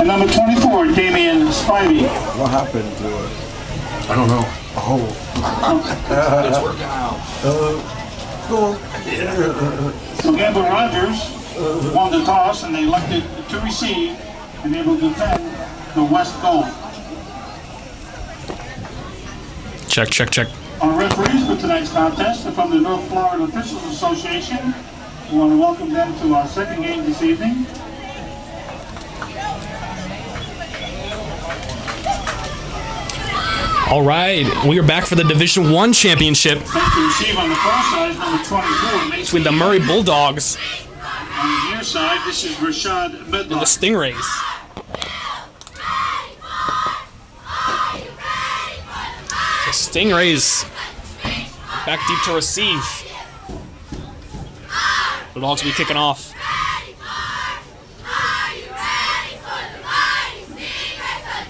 And number 24, Damian Spivey. What happened to it? I don't know. Oh. It's working out. So Gamble Rogers won the toss and they elected to receive and they will defend the West goal. Check, check, check. Our referees for tonight's contest are from the North Florida Officials Association. We want to welcome them to our second game this evening. All right, we are back for the Division I championship Set to receive on the far side, number 24, Mason between the Murray Bulldogs On the near side, this is Rashad and the Medlock. Stingrays. The Stingrays back deep to receive. Bulldogs will be kicking off.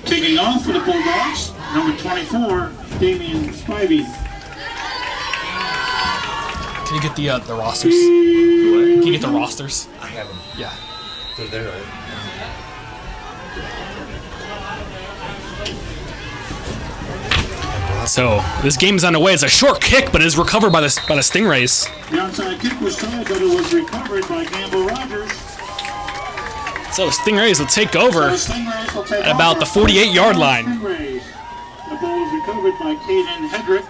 Kicking off for the Bulldogs, number 24, Damian Spivey. Can you get the rosters? Can you get the rosters? I have them. Yeah. They're there, right? So this game is underway. It's a short kick, but it is recovered by the Stingrays. The onside kick was tried, but it was recovered by Gamble Rogers. So the Stingrays will take over So the Stingrays will take at about over the 48-yard line. Stingrays. The ball was recovered by Caden Hedrick.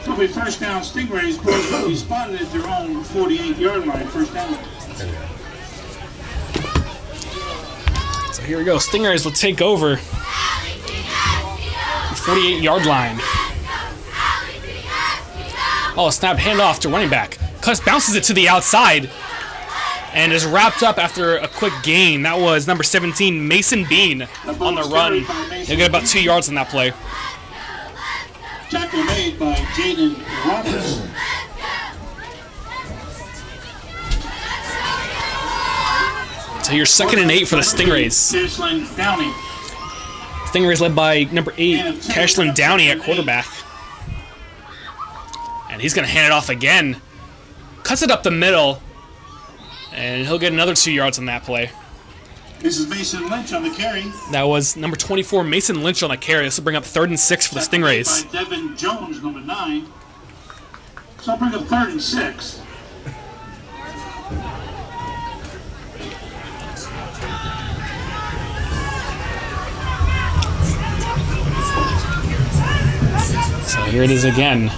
So we first down Stingrays, boys will be spotted at their own 48-yard line, first down. So here we go. Stingrays will take over the 48-yard line. Oh, a snap handoff to running back. Cuss bounces it to the outside and is wrapped up after a quick gain. That was number 17, Mason Bean, on the run. He'll get about 2 yards on that play. Tackle made by Jaden Roberts. So here's 2nd and 8 for the Stingrays. Cashlin Downey. Stingrays led by number 8, Cashlin Downey at quarterback. And he's going to hand it off again. Cuts it up the middle. And he'll get another 2 yards on that play. This is Mason Lynch on the carry. That was number 24, Mason Lynch on the carry. This will bring up 3rd and 6 for the Stingrays. By Devin Jones, number 9. So I'll bring up 3rd and 6. So here it is again.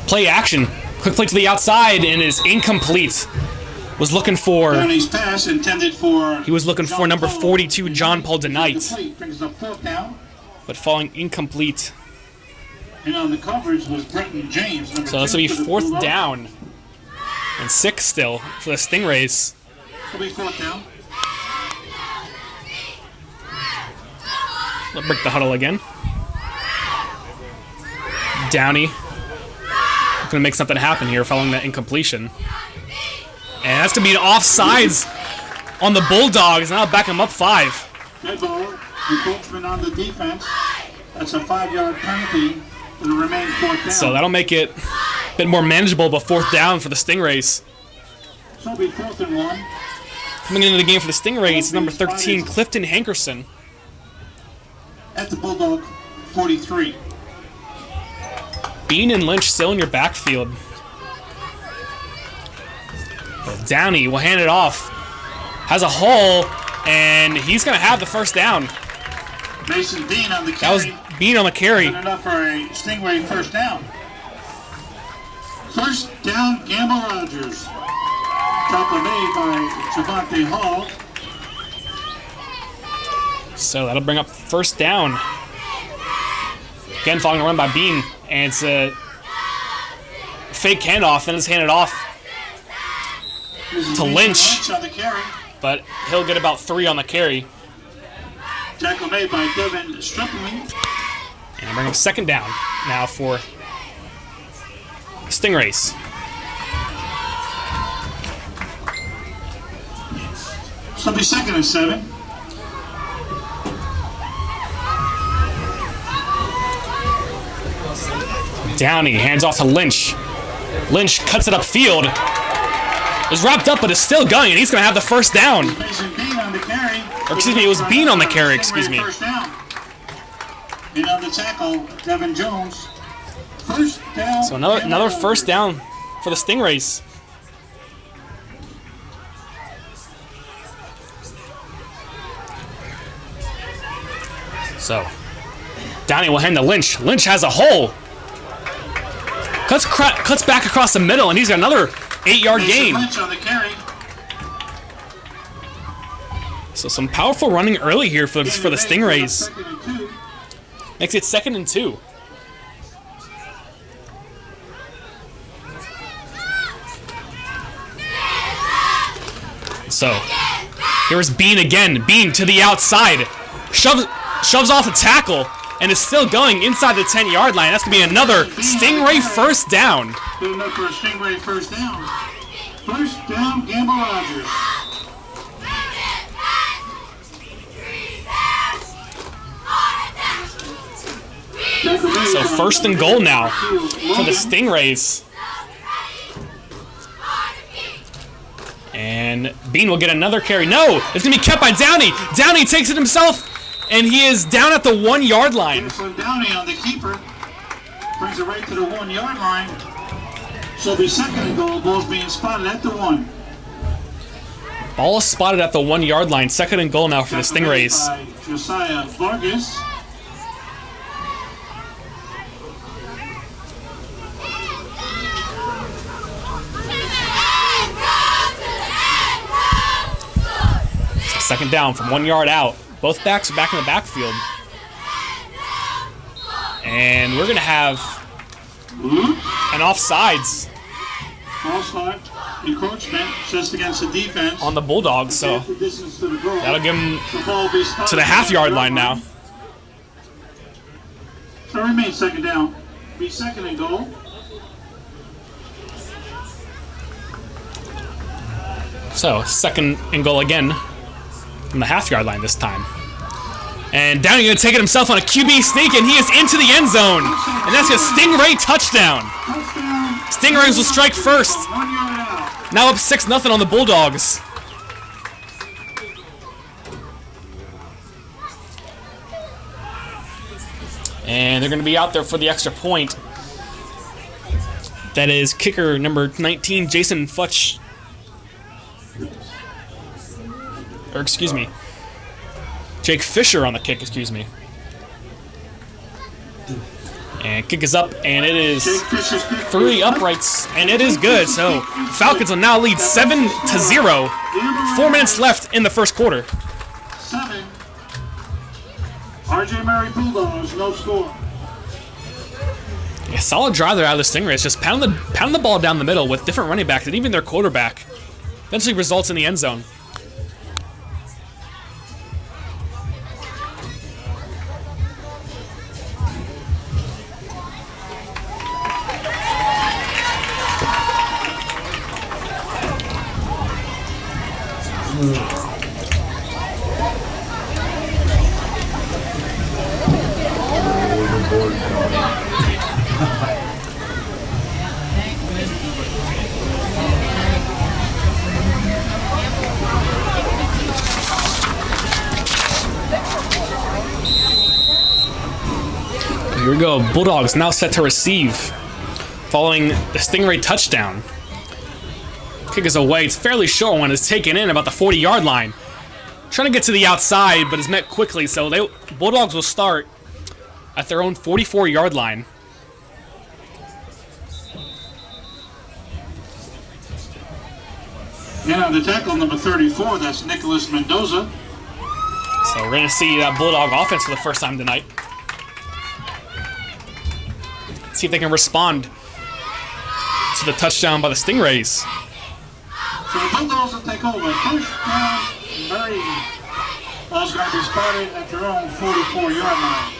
Play action. Quick play to the outside and is incomplete. Was looking for. Downey's pass intended for. He was looking for number 42, John Paul DeKnight. Brings up 4th down. But falling incomplete. And on the coverage was Brenton James. So this will be 4th down. And 6 still for the Stingrays. It'll be 4th down. Let's break the huddle again. Downey. Going to make something happen here following that incompletion. And that's going to be an offsides on the Bulldogs. Now back them up 5. Dead ball. Encroachment on the defense. That's a 5-yard penalty. It'll remain 4th down. So that'll make it a bit more manageable, but 4th down for the Stingrays. So it'll be 4th and 1. Coming into the game for the Stingrays is number 13, Clifton Hankerson. At the Bulldog 43. Bean and Lynch still in your backfield. Downey will hand it off. Has a hole, and he's going to have the 1st down. Mason Bean on the carry. That was Bean on the carry. Good enough for a Stingray 1st down. 1st down, Gamble Rogers. Tackle made by Javante Hall. So that'll bring up 1st down. Again, following a run by Bean. And it's a fake handoff, then it's handed off to Lynch. On the carry. But he'll get about 3 on the carry. Tackle made by Devin Stripling. And bring up 2nd down now for Stingrays. So it'll be 2nd and 7. Downey hands off to Lynch. Lynch cuts it upfield. is wrapped up, but is still going, and he's going to have the first down. Mason Bean on the carry. Or excuse me, it was Bean on the carry, excuse me. First down. And on the tackle, Devin Jones. First down. So another first down for the Stingrays. So Downey will hand to Lynch. Lynch has a hole. Cuts back across the middle, and he's got another 8-yard gain. Lynch on the carry. So some powerful running early here for the Stingrays. Makes it 2nd and 2. So here's Bean again. Bean to the outside. Shoves off a tackle and is still going inside the 10-yard line. That's going to be another Stingray first down. Good enough for a Stingray first down. First down, Gamble Rogers. So 1st and goal now for the Stingrays. And Bean will get another carry. No, it's going to be kept by Downey. Downey takes it himself, and he is down at the 1-yard line. So Downey on the keeper brings it right to the 1-yard line. So it'll be 2nd and goal. Ball's being spotted at the 1. Ball is spotted at the 1-yard line. 2nd and goal now for the Stingrays. By Josiah Vargas. Second down from 1 yard out. Both backs are back in the backfield. And we're going to have an offsides. Offside, encroachment, just against the defense. On the Bulldogs, so that'll give them to the half-yard line now. So it remains 2nd down. Be 2nd and goal. So 2nd and goal again. From the half-yard line this time. And Downey going to take it himself on a QB sneak, and he is into the end zone. And that's a Stingray touchdown. Stingrays will strike first. Now up 6-0 on the Bulldogs. And they're going to be out there for the extra point. That is kicker number 19, Jason Futch. Or excuse me, Jake Fisher on the kick, excuse me. And kick is up, and it is 3 uprights, and it is good. So Falcons will now lead 7-0. 4 minutes left in the first quarter. 7. RJ Murray Bulldogs, no score. A solid drive there out of the Stingrays. Just pound the ball down the middle with different running backs, and even their quarterback eventually results in the end zone. Here we go. Bulldogs now set to receive following the Stingray touchdown. Kick is away. It's fairly short one. It's taken in about the 40-yard line. Trying to get to the outside, but is met quickly. So Bulldogs will start at their own 44-yard line. And on the tackle, number 34, that's Nicholas Mendoza. So we're going to see that Bulldog offense for the first time tonight. See if they can respond to the touchdown by the Stingrays. So the Bulldogs will take over. First down, Murray. Ball's going to be spotted at their own 44-yard line.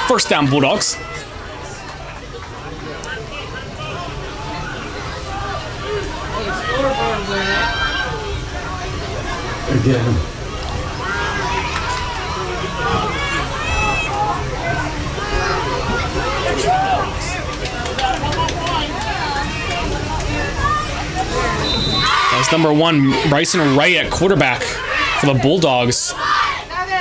First down, Bulldogs. Again. number 1, Bryson Wright at quarterback for the Bulldogs.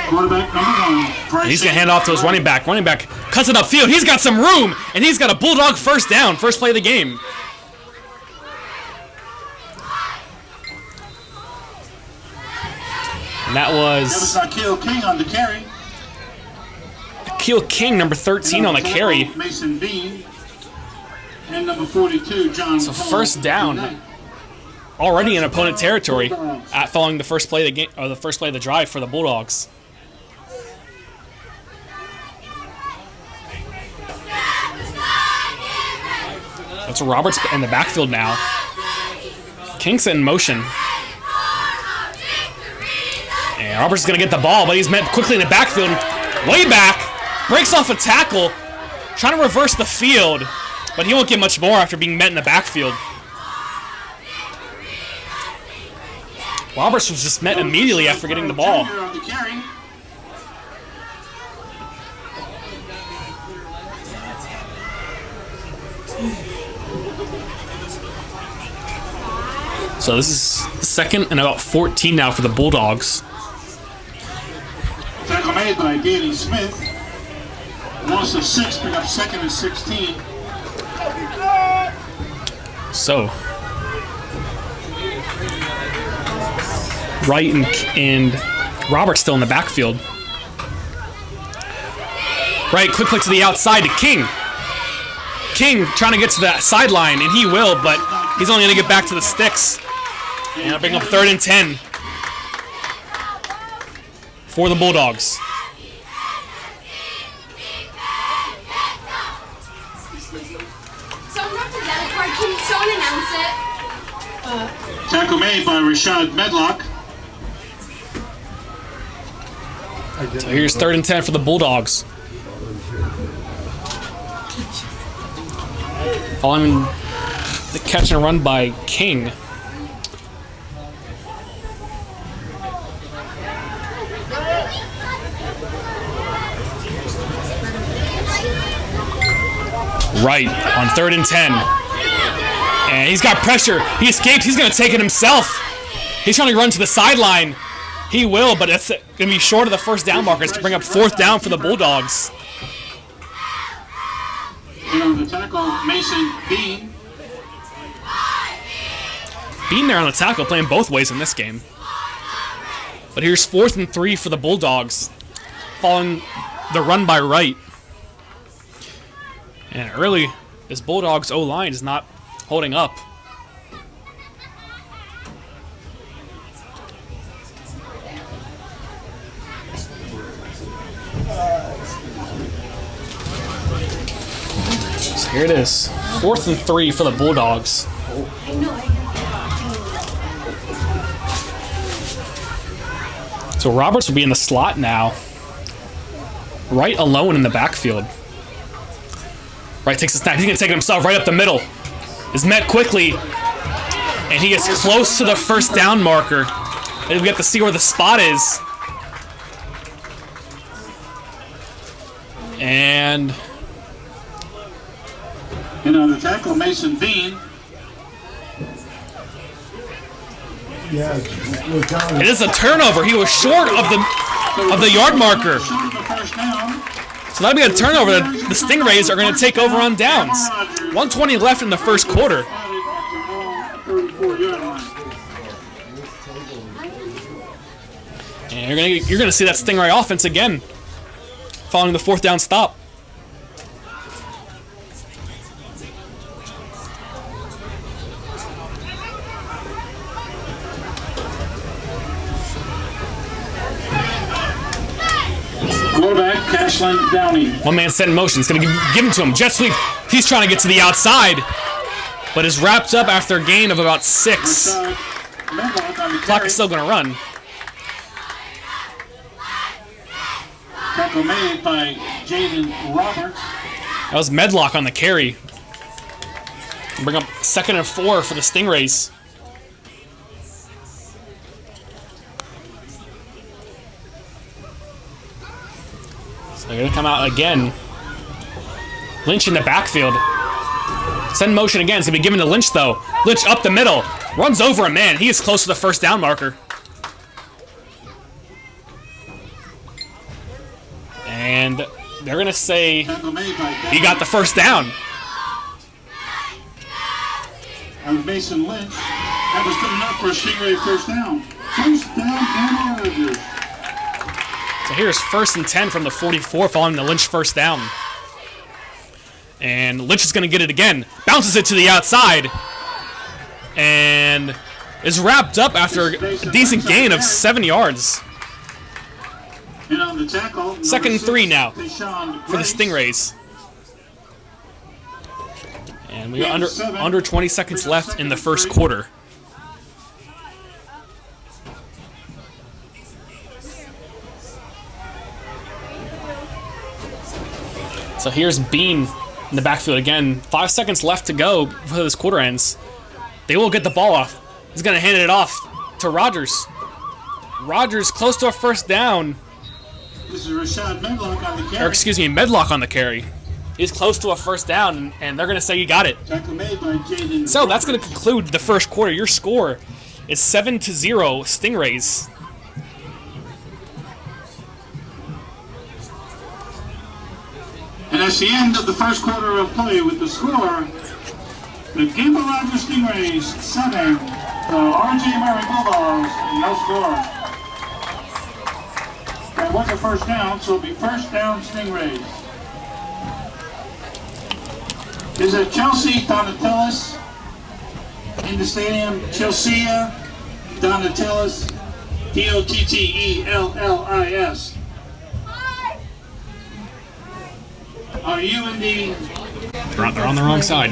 Quarterback number 1. And he's going to hand off to his running back. Running back cuts it upfield. He's got some room, and he's got a Bulldog first down. First play of the game. And that was Akil King on the carry. Akil King, number 13 on the carry. Mason Bean. And number 42, John. So first down. Already in opponent territory following the first play of the game, or the first play of the drive for the Bulldogs. That's Roberts in the backfield now. King's in motion. And Roberts is going to get the ball, but he's met quickly in the backfield. Way back. Breaks off a tackle. Trying to reverse the field, but he won't get much more after being met in the backfield. Roberts was just met immediately after getting the ball. So this is second and about 14 now for the Bulldogs. Tackle made by Danny Smith. Loss of 6, pick up second and 16. So Wright and Roberts still in the backfield. Wright, quick click to the outside to King. King trying to get to the sideline, and he will, but he's only going to get back to the sticks. And I'll bring up 3rd and 10 for the Bulldogs. Someone announce it. Tackle made by Rashad Medlock. So here's 3rd and 10 for the Bulldogs. Following the catch and run by King. Right on 3rd and 10. And he's got pressure. He escaped. He's going to take it himself. He's trying to run to the sideline. He will, but it's going to be short of the first down markers to bring up 4th down for the Bulldogs. And on the tackle, Mason Bean. Bean there on the tackle, playing both ways in this game. But here's 4th and 3 for the Bulldogs, following the run by Wright. And early, this Bulldogs O-line is not holding up. So here it is, 4th and 3 for the Bulldogs. So Roberts will be in the slot now. Wright alone in the backfield. Wright takes a snap. He's going to take it himself right up the middle. Is met quickly. And he gets close to the first down marker. And we have to see where the spot is. And on the tackle, Mason Bean. It is a turnover. He was short of the yard marker. So that'll be a turnover. The Stingrays are going to take over on downs. 1:20 left in the first quarter. And you're going to see that Stingray offense again, following the 4th down stop. Quarterback, Cashlin Downey. One man set in motion. He's going to give him to him. Jet sweep. He's trying to get to the outside, but is wrapped up after a gain of about 6. Clock is still going to run. Tackle made by Jaden Roberts. That was Medlock on the carry. Bring up 2nd and 4 for the Stingrays. So they're going to come out again. Lynch in the backfield. Send motion again. It's going to be given to Lynch, though. Lynch up the middle. Runs over a man. He is close to the first down marker. And they're going to say he got the first down. That was Mason Lynch. That was good enough for a Stingray first down. First down and Rodgers. So here's 1st and 10 from the 44 following the Lynch first down. And Lynch is going to get it again. Bounces it to the outside. And is wrapped up after a decent gain of 7 yards. And on the tackle, 2nd and 3 now Deshaun for the Stingrays. And we are under 20 seconds left in the first quarter. So here's Bean in the backfield again. 5 seconds left to go before this quarter ends. They will get the ball off. He's going to hand it off to Rodgers. Rodgers close to a first down. This is Rashad Medlock on the carry. Or excuse me, Medlock on the carry. He's close to a first down, and they're going to say you got it. Tackle made by Jaden. So that's going to conclude the first quarter. Your score is 7-0 Stingrays. And that's the end of the first quarter of play with the score. The Gable Rogers Stingrays 7, the RJ Murray Bulldogs no score. That was a first down, so it'll be first down Stingrays. Is it Chelsea Donatellis in the stadium? Chelsea Donatellis, Dottellis. Are you in the... They're on the wrong side.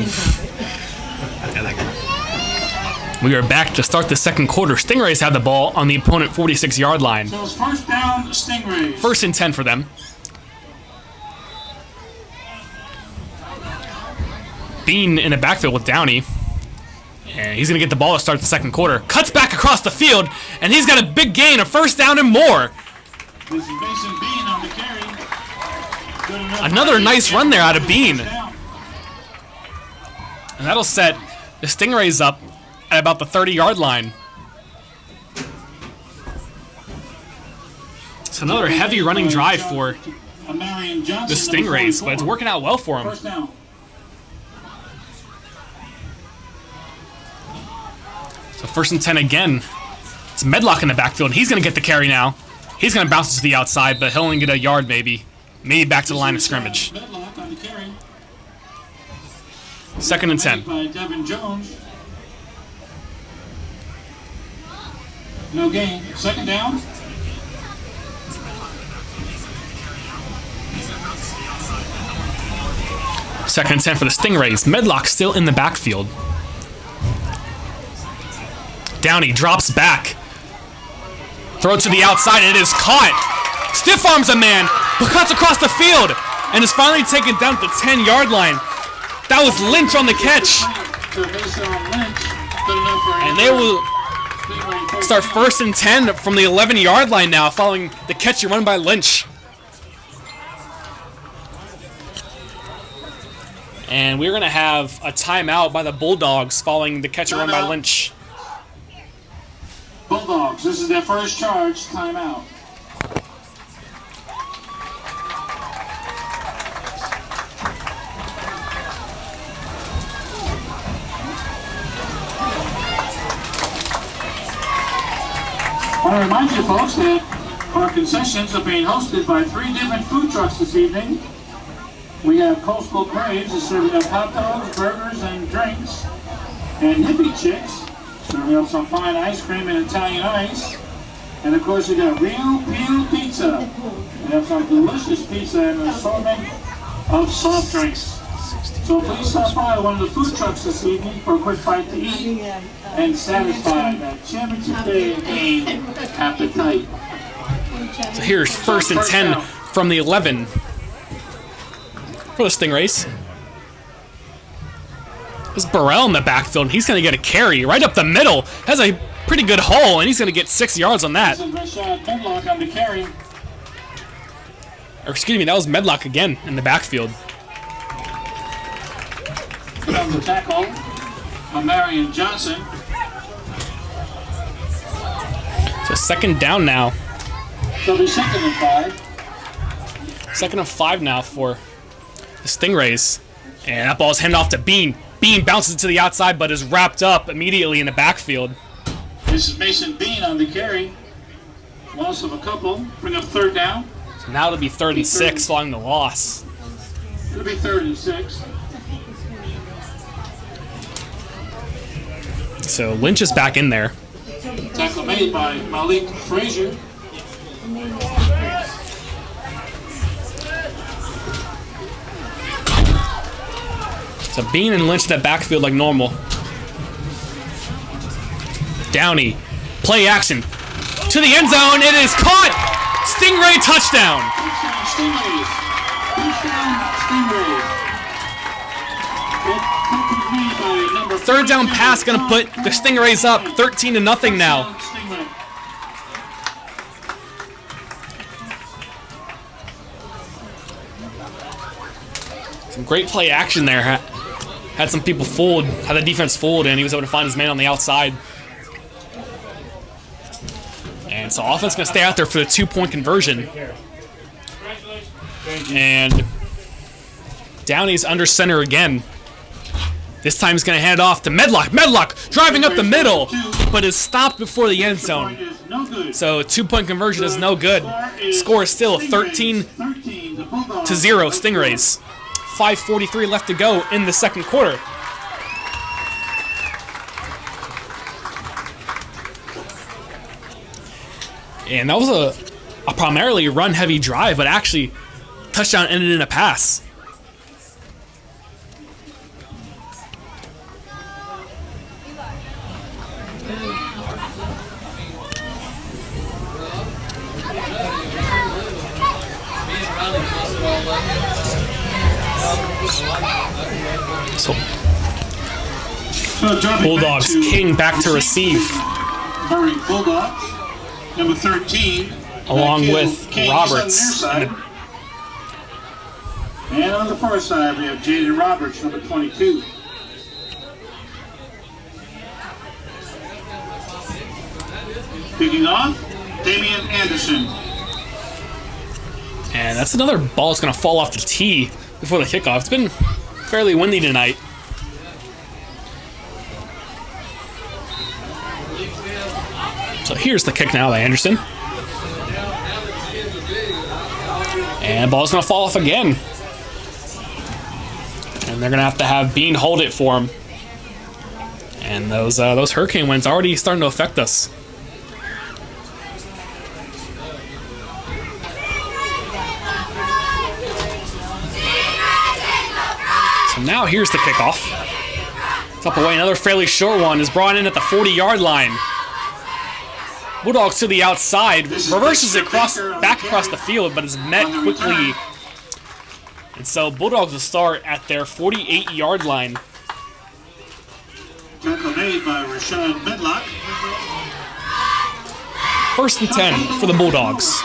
We are back to start the second quarter. Stingrays have the ball on the opponent 46-yard line. So it's first down Stingrays. 1st and 10 for them. Bean in the backfield with Downey. And he's going to get the ball to start the second quarter. Cuts back across the field, and he's got a big gain, a first down and more. This is Mason Bean on the carry. Another nice run there out of Bean. And that'll set the Stingrays up at about the 30-yard line. It's another heavy running drive for the Stingrays, but it's working out well for them. So 1st and 10 again. It's Medlock in the backfield, and he's going to get the carry now. He's going to bounce it to the outside, but he'll only get a yard maybe. Maybe back to the line of scrimmage. 2nd and 10. No gain. Second down. Second and 10 for the Stingrays. Medlock still in the backfield. Downey drops back. Throw it to the outside, and it is caught. Stiff arms a man, but cuts across the field, and is finally taken down to the 10-yard line. That was Lynch on the catch. And they will start 1st and 10 from the 11-yard line now, following the catch and run by Lynch. And we're going to have a timeout by the Bulldogs following the catch and run by Lynch. Bulldogs, this is their first charge, timeout. I want to remind you folks that our concessions are being hosted by 3 different food trucks this evening. We have Coastal Craves is serving up hot dogs, burgers, and drinks. And Hippie Chicks serving up some fine ice cream and Italian ice. And of course we got Real Peel Pizza. We have some delicious pizza and an assortment of soft drinks. So please stop by one of the food trucks this evening for a quick bite to eat and satisfy that championship day game appetite. So here's 1st and 10 from the 11 for the Stingrays. There's Burrell in the backfield, and he's going to get a carry right up the middle. Has a pretty good hole, and he's going to get 6 yards on that. This is Rashad Medlock on the carry. Or excuse me, that was Medlock again in the backfield. On the the tackle by Marion Johnson. So second down now. So it'll be 2nd and 5. 2nd and 5 now for the Stingrays. And that ball's handed off to Bean. Bean bounces to the outside, but is wrapped up immediately in the backfield. This is Mason Bean on the carry. Loss of a couple. Bring up 3rd down. So now it'll be 3rd and 6 following the loss. It'll be 3rd and 6. So Lynch is back in there. Tackle made by Malik Frazier. So Bean and Lynch in that backfield like normal. Downey, play action to the end zone. It is caught. Stingray touchdown. Third down pass gonna put the Stingrays up 13-0 now. Some great play action there. Had some people fooled, had the defense fooled, and he was able to find his man on the outside. And so offense gonna stay out there for the 2-point conversion. And Downey's under center again. This time he's gonna hand it off to Medlock. Medlock driving up the middle, but is stopped before the end zone. So 2-point conversion is no good. Score is still 13-0 Stingrays. 5:43 left to go in the second quarter. And that was a primarily run-heavy drive, but actually, touchdown ended in a pass. So, Bulldogs, King back to receive. Murray Bulldogs, number 13. Along with Roberts. And on the far side, we have Jaden Roberts, number 22. Kicking off, Damian Anderson. And that's another ball that's going to fall off the tee before the kickoff. It's been fairly windy tonight. So here's the kick now by Anderson. And the ball's going to fall off again. And they're going to have Bean hold it for him. And those hurricane winds already starting to affect us. So now here's the kickoff. It's up away. Another fairly short one is brought in at the 40-yard line. Bulldogs to the outside, reverses it back across the field, but is met quickly. And so Bulldogs will start at their 48-yard line. Tackle made by Rashad Medlock. 1st and 10 for the Bulldogs.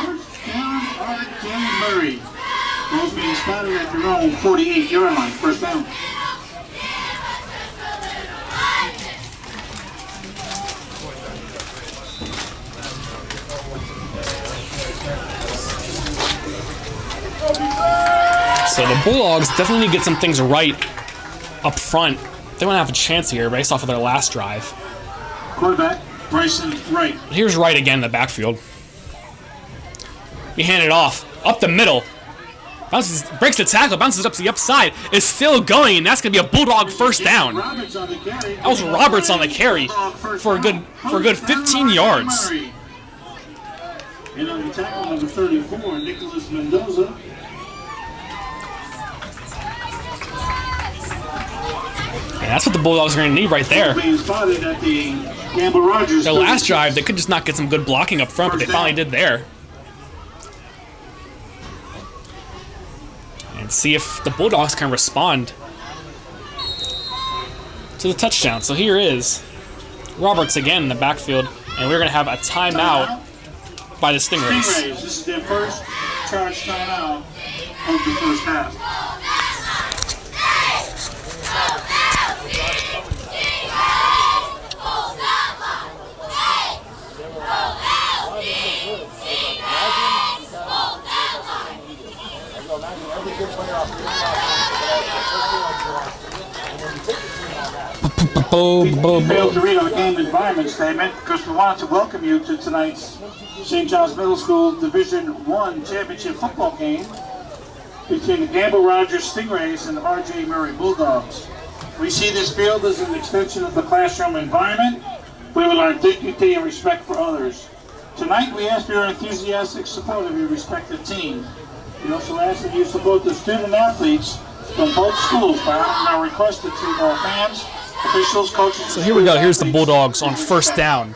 Murray. Both being spotted at their own 48-yard line. 1st down. So the Bulldogs definitely need to get some things right up front. They won't have a chance here based off of their last drive. Quarterback, Bryson Wright. Here's Wright again in the backfield. He handed it off. Up the middle. Bounces, breaks the tackle, bounces up to the upside. Is still going, and that's going to be a Bulldog 1st down. That was Roberts on the carry for a good 15 yards. And on the tackle, number 34, Nicholas Mendoza. And that's what the Bulldogs are going to need right there. The last drive, they could just not get some good blocking up front, but they finally did there. And see if the Bulldogs can respond to the touchdown. So here is Roberts again in the backfield, and we're going to have a timeout by the Stingrays. This is their first charge timeout of the first half. failed to read our game environment statement because we wanted to welcome you to tonight's St. John's Middle School Division I championship football game between the Gamble Rogers Stingrays and the R.J. Murray Bulldogs. We see this field as an extension of the classroom environment. We will learn dignity and respect for others. Tonight we ask for your enthusiastic support of your respective team. We also ask that you support the student athletes from both schools by honoring our request to all fans, officials, coaches. So here we go. Here's the Bulldogs on first down.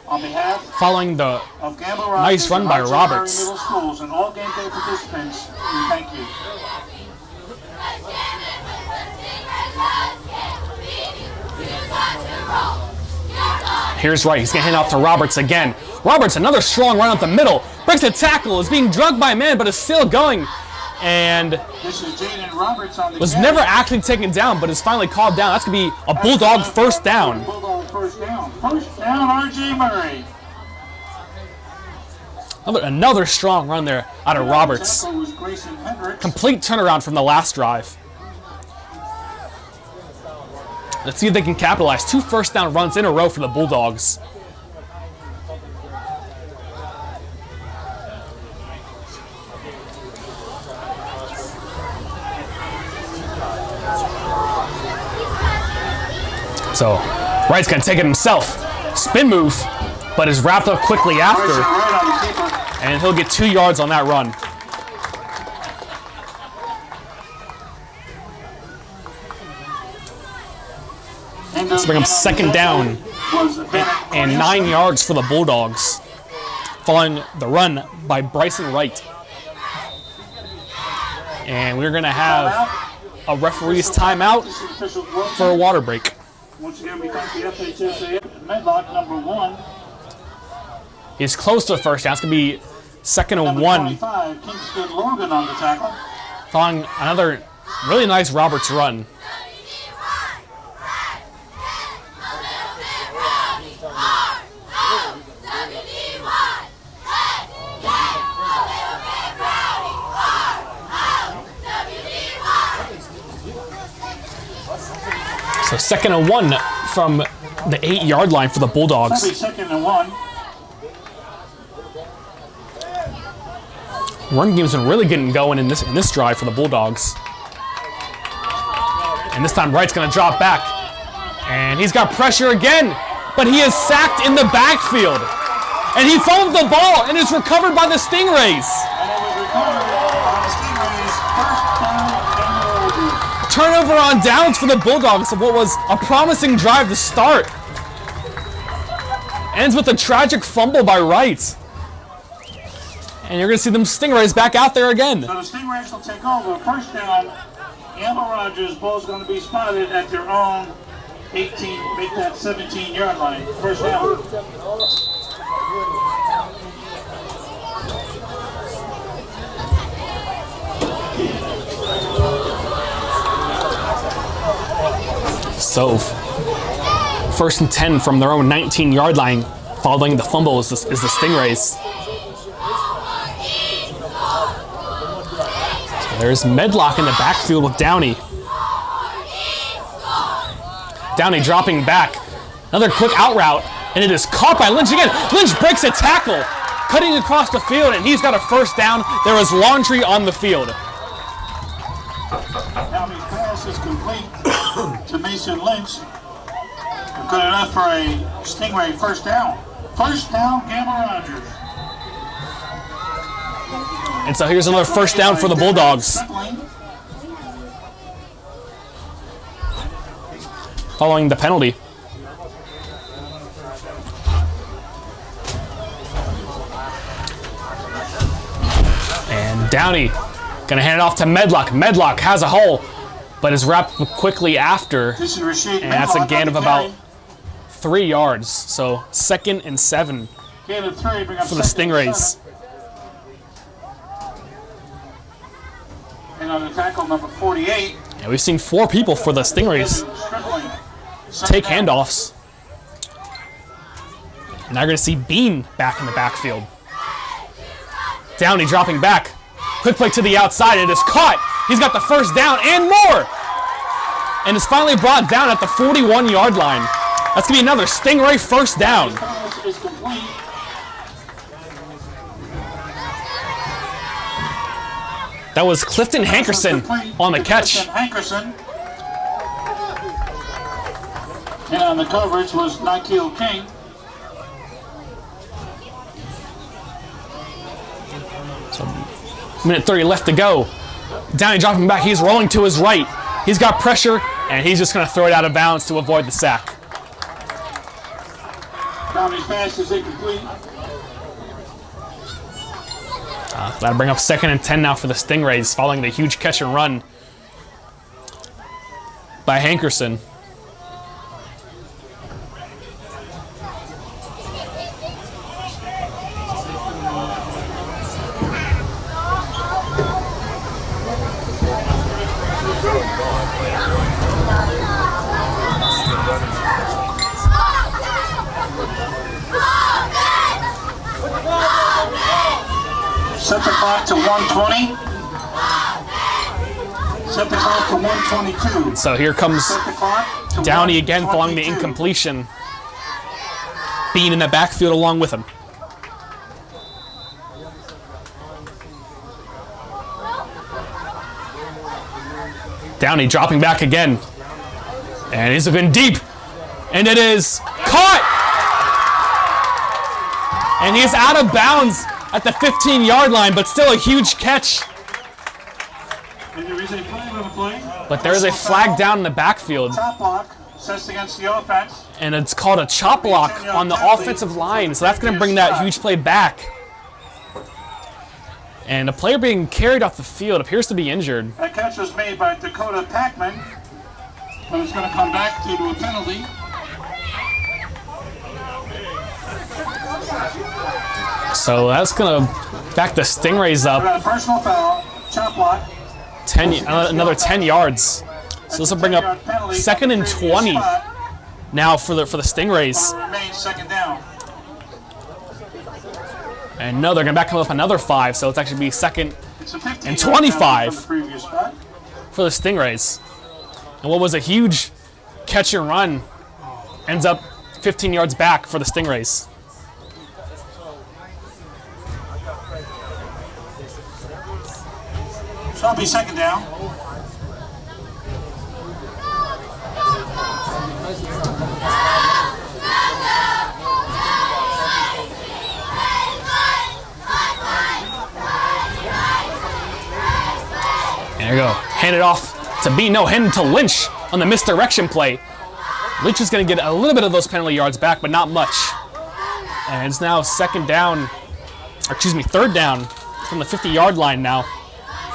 On behalf Following the of nice run by Roberts. Middle schools and all game day participants, we thank you. Here's Wright. He's going to hand off to Roberts again. Roberts, another strong run up the middle. Breaks a tackle. Is being drugged by a man, but is still going. And this is Jaden Roberts on the was catch. never actually taken down, but is finally called down. That's going to be a Bulldog first down. Bulldog first down. First down, R.J. Murray. Another strong run there out of Roberts. Complete turnaround from the last drive. Let's see if they can capitalize. 2 first down runs in a row for the Bulldogs. So, Wright's going to take it himself. Spin move, but is wrapped up quickly after. And he'll get 2 yards on that run. Let's bring him second down and 9 yards for the Bulldogs, following the run by Bryson Wright. And we're going to have a referee's timeout for a water break. Once again, we thank the FHSA Medlock, number 1. He's close to the first down. It's going to be second and 1. 25, Kingston Logan on the tackle. Following another really nice Roberts run. So second and 1 from the 8-yard line for the Bulldogs. Second and 1. Run game's been really getting going in this drive for the Bulldogs. And this time Wright's going to drop back. And he's got pressure again, but he is sacked in the backfield. And he fumbled the ball and is recovered by the Stingrays. And it was recovered by the Stingrays. First down, Turnover on downs for the Bulldogs of what was a promising drive to start. Ends with a tragic fumble by Wright. And you're going to see them Stingrays back out there again. So the Stingrays will take over. First down, Gamble Rogers. Ball's going to be spotted at their own 18, make that 17-yard line. First down. So, first and 10 from their own 19-yard line. Following the fumble is the Stingrays. There's Medlock in the backfield with Downey. Downey dropping back. Another quick out route, and it is caught by Lynch again. Lynch breaks a tackle, cutting across the field, and he's got a first down. There is laundry on the field. Downey's pass is complete to Mason Lynch. Good enough for a Stingray first down. First down, Gamble Rogers. And so here's another first down for the Bulldogs. Following the penalty. And Downey gonna hand it off to Medlock. Medlock has a hole, but is wrapped quickly after. And that's a gain of about 3 yards. So 2nd and 7 for the Stingrays. And on the tackle, number 48. And we've seen 4 people for the Stingrays take handoffs. Now you're going to see Bean back in the backfield. Downey dropping back. Quick play to the outside. It is caught. He's got the first down and more. and is finally brought down at the 41-yard line. That's going to be another Stingray first down. Pass is complete. That was Clifton Hankerson on the catch. Clifton Hankerson. And on the coverage was Nikhil King. Minute 30 left to go. Downey dropping back. He's rolling to his right. He's got pressure, and he's just going to throw it out of bounds to avoid the sack. Downey's pass is incomplete. That'll bring up 2nd and 10 now for the Stingrays, following the huge catch and run by Hankerson. Set the clock to 120. Set the clock to 122. So here comes Set the clock to Downey again following the 122. incompletion. Bean in the backfield along with him. Downey dropping back again. And he's been deep. And it is caught! And he's out of bounds at the 15-yard line, but still a huge catch. And there is a flag on the play. But there is a flag down in the backfield. Top block sets against the offense. And it's called a chop block on the offensive line. So that's going to bring that huge play back. And a player being carried off the field appears to be injured. That catch was made by Dakota Packman, but it's going to come back due to a penalty. So that's going to back the Stingrays We up got a personal foul, chop block. another 10 yards. So this will bring up 2nd and 20 now for the Stingrays. Remains 2nd down. And no, they're going to back up another 5, so it's actually be 2nd It's a 15 and 25 from the previous spot. for the Stingrays. And what was a huge catch and run ends up 15 yards back for the Stingrays. So it'll be 2nd down. There you go. Hand it off to B. No, hand it to Lynch on the misdirection play. Lynch is going to get a little bit of those penalty yards back, but not much. And it's now 3rd down from the 50-yard line now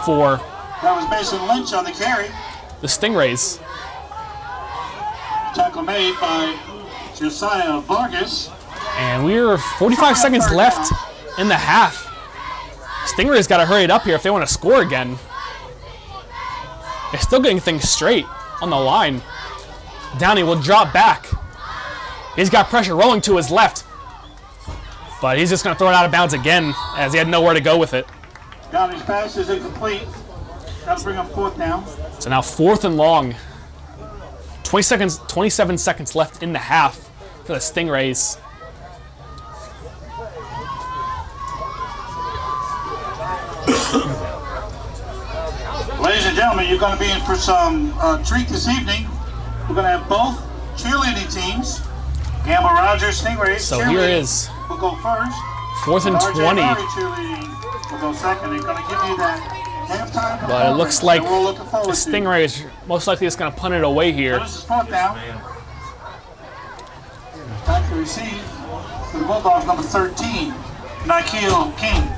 for That was Mason Lynch on the carry. the Stingrays. Tackle made by Josiah Vargas. And we're 45 seconds left in the half. Stingrays got to hurry it up here if they want to score again. They're still getting things straight on the line. Downey will drop back. He's got pressure rolling to his left. But he's just going to throw it out of bounds again as he had nowhere to go with it. Downey's pass is incomplete. That'll bring up 4th down. So now 4th and long. 27 seconds left in the half for the Stingrays. Ladies and gentlemen, you're going to be in for some treat this evening. We're going to have both cheerleading teams. Gamma Rogers Stingrays. So here is We'll go first. 4th and RJ 20. Murray cheerleading will go second. They're going to give you that halftime. But it looks like that we're looking the forward to. Stingrays most likely just going to punt it away So here. this is 4th down. Back to receive for the Bulldogs, number 13, Nikhil King.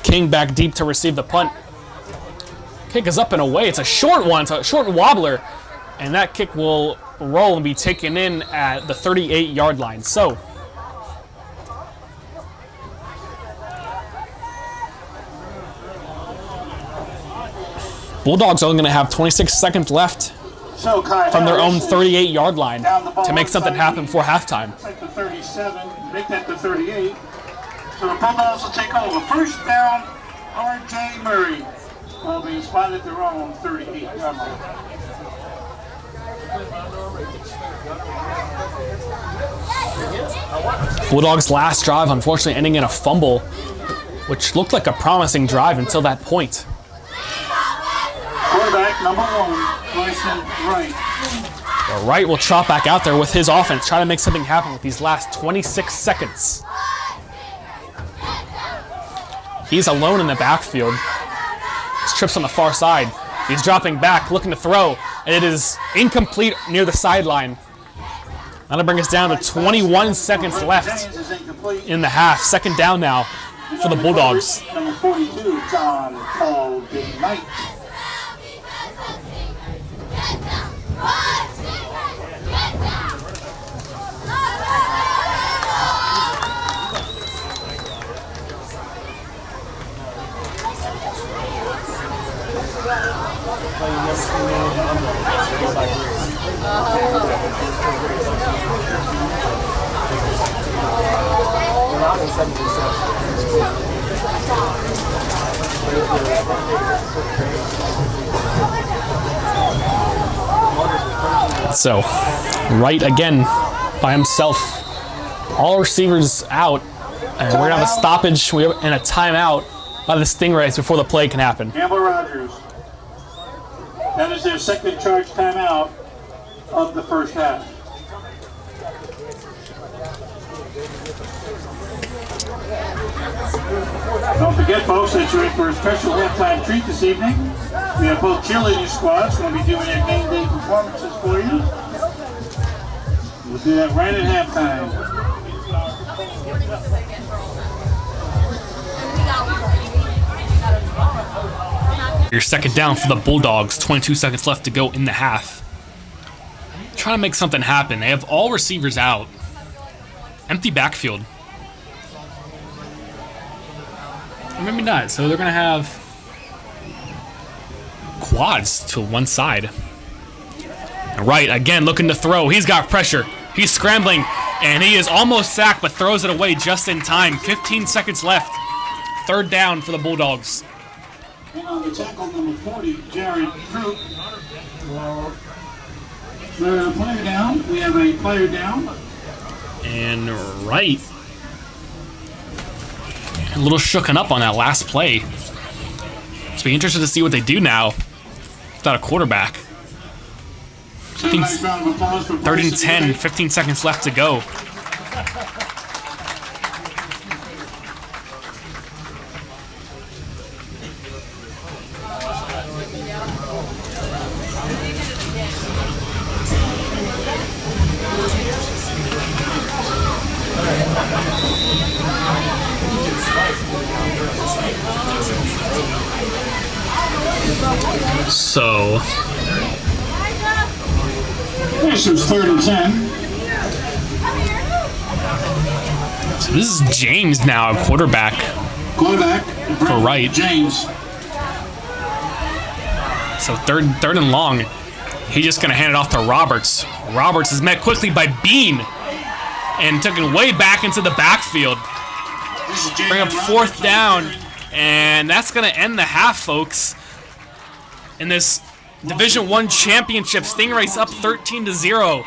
King back deep to receive the punt. Kick is up and away. It's a short one. It's a short wobbler. And that kick will roll and be taken in at the 38-yard line. So Bulldogs are only going to have 26 seconds left So Kai from their own Harris 38-yard line down the ball to make something inside happen before halftime. Take the 37, make that the 38. So the Bulldogs will take over. First down, RJ Murray will be spotted at their own 38-yard line. Bulldogs' last drive, unfortunately, ending in a fumble, which looked like a promising drive until that point. Quarterback number 1, Bryson Wright. Well, Wright will trot back out there with his offense, try to make something happen with these last 26 seconds. He's alone in the backfield. His trips on the far side. He's dropping back, looking to throw, and it is incomplete near the sideline. That'll bring us down to 21 seconds left in the half. Second down now for the Bulldogs. Number 42, John Paul Knight. So, Wright again by himself. All receivers out. And we're going to have a stoppage and a timeout by the Stingrays before the play can happen. Campbell Rogers. That is their second charge timeout of the first half. Don't forget, folks, that you're in for a special halftime treat this evening. We have both cheerleading squads going to be doing their game day performances for you. We'll do that right at halftime. Your second down for the Bulldogs. 22 seconds left to go in the half. Trying to make something happen. They have all receivers out. Empty backfield. Or maybe not. So they're going to have quads to one side. And Wright, again, looking to throw. He's got pressure. He's scrambling. And he is almost sacked, but throws it away just in time. 15 seconds left. Third down for the Bulldogs. And on the tackle, number 40, Jared Troop. Player down. We have a player down. And Wright, a little shooken up on that last play. So be interested to see what they do now without a quarterback. I think 3rd and 10, 15 seconds left to go. So this is 3rd and 10. So this is James now, a quarterback for Wright. James. So third and long. He's just gonna hand it off to Roberts. Roberts is met quickly by Bean and taken way back into the backfield. Bring up 4th down, and that's gonna end the half, folks. In this Division I championship, Stingrays up 13-0.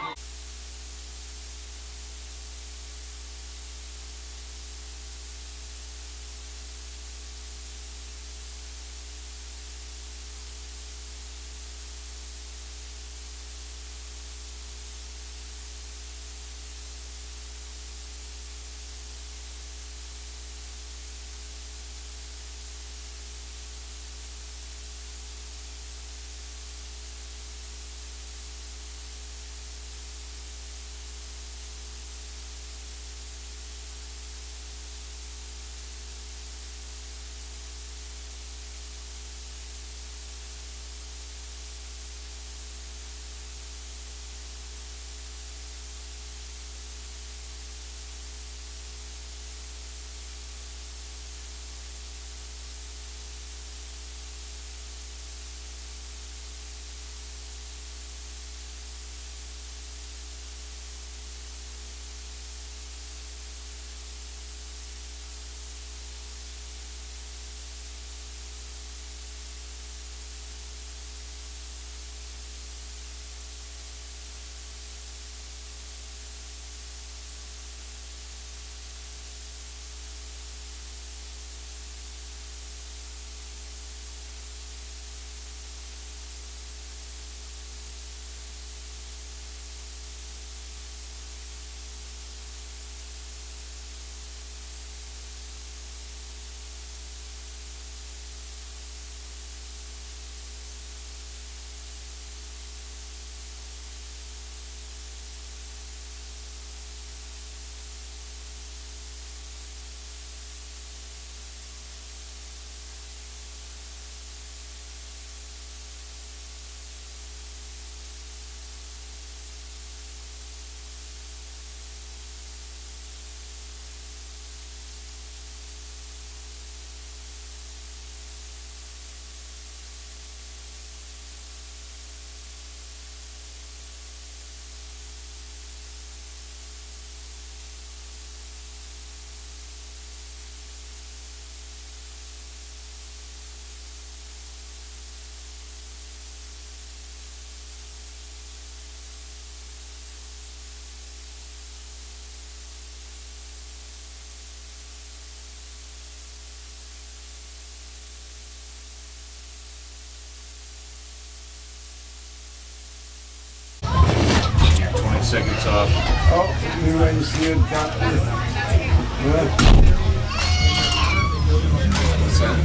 seconds off. Oh, you ready to see it?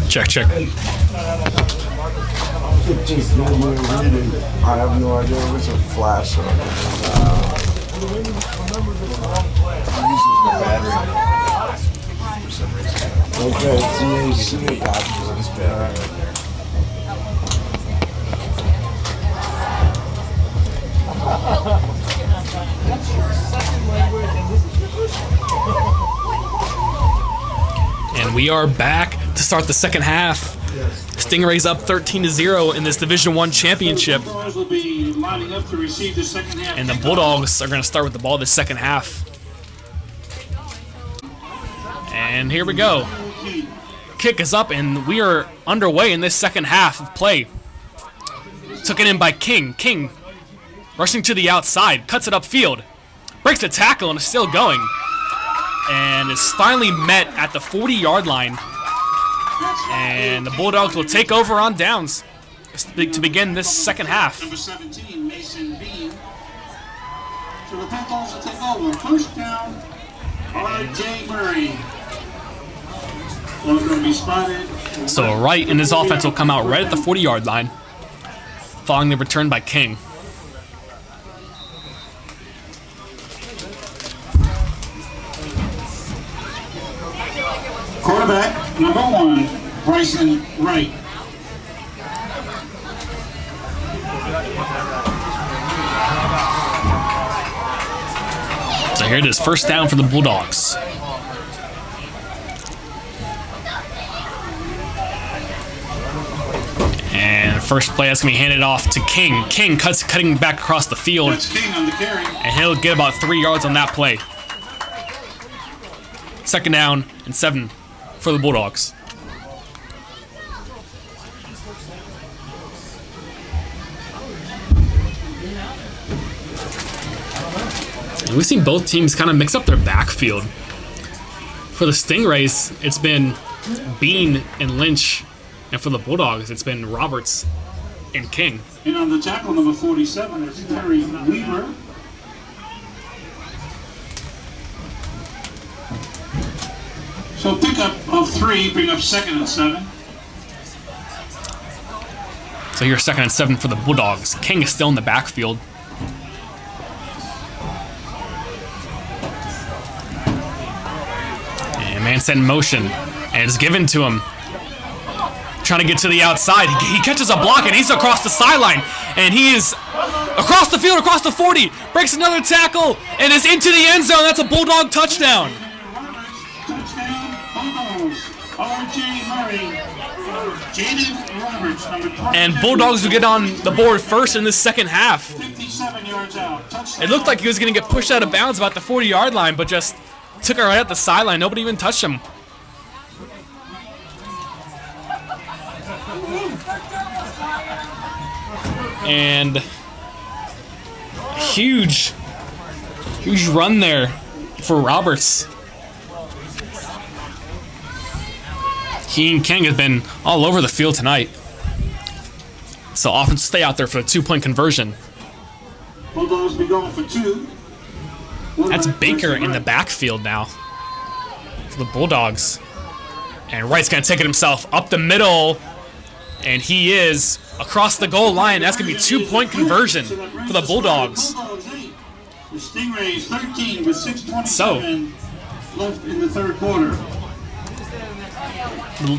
Check. Just normally reading. I have no idea if it's a flash or I'm using the battery for some reason. okay, see it. So this battery right there. And we are back to start the second half. Stingrays up 13-0 in this Division I championship. Will be lining up to receive the second half. And the Bulldogs are going to start with the ball this second half. And here we go. Kick is up, and we are underway in this second half of play. Took it in by King. King rushing to the outside, cuts it upfield, breaks the tackle, and is still going. And is finally met at the 40-yard line. And the Bulldogs will take over on downs to begin this second half. Number 17, Mason Bean. So the Bulldogs will take over. First down, R.J. Murray. Ball's going to be spotted. So Wright and his offense will come out right at the 40-yard line, following the return by King. Quarterback, number 1, Bryson Wright. So here it is, first down for the Bulldogs. And first play that's going to be handed off to King. King cutting back across the field. That's King on the carry. And he'll get about 3 yards on that play. Second down and 7 for the Bulldogs. And we've seen both teams kind of mix up their backfield. For the Stingrays, it's been Bean and Lynch. And for the Bulldogs, it's been Roberts and King. And on the tackle, number 47, is Terry Weaver. So pickup of 3, bring up second and 7. So here's second and 7 for the Bulldogs. King is still in the backfield. And man set in motion. And it's given to him. Trying to get to the outside. He catches a block and he's across the sideline. And he is across the field, across the 40. Breaks another tackle and is into the end zone. That's a Bulldog touchdown. Touchdown, Bulldogs. R.J. Murray. Jaden Roberts, number 20. And Bulldogs will get on the board first in this second half. 57 yards out. Touchdown. It looked like he was going to get pushed out of bounds about the 40-yard line, but just took it right at the sideline. Nobody even touched him. And huge run there for Roberts. He and King have been all over the field tonight. So often stay out there for the 2-point conversion. Bulldogs be going for 2. That's Baker in the backfield now for the Bulldogs. And Wright's going to take it himself up the middle. And he is across the goal line. That's going to be 2-point conversion for the Bulldogs. The Stingrays 13 with 6:27 left in the third quarter.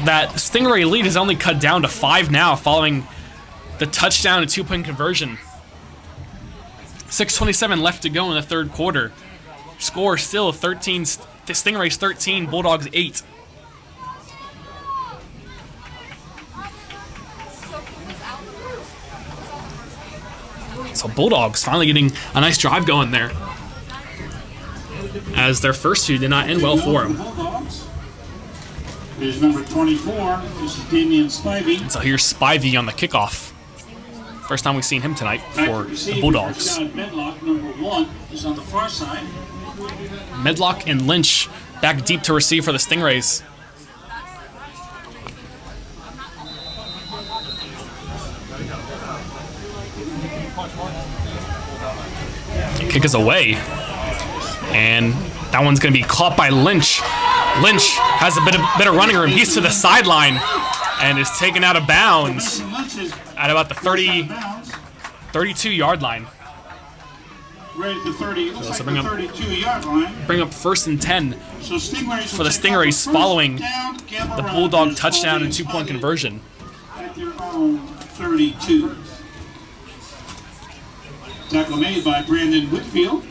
That Stingray lead is only cut down to 5 now following the touchdown and 2-point conversion. 6:27 left to go in the third quarter. Score still 13. The Stingrays 13, Bulldogs 8. So Bulldogs finally getting a nice drive going there, as their first 2 did not end well for them. Here's number 24. This is Damian Spivey. So here's Spivey on the kickoff. First time we've seen him tonight for the Bulldogs. Medlock, number 1, is on the far side. Medlock and Lynch back deep to receive for the Stingrays. Kick is away. And that one's going to be caught by Lynch. Lynch has a bit of running room. He's to the sideline and is taken out of bounds at about the 32-yard line. Right at the 30, looks So like the 32-yard line. Bring up 1st and 10 So Stingrays for the Stingrays following the Bulldog touchdown and 2-point conversion. At their own 32. Tackle made by Brandon Whitfield.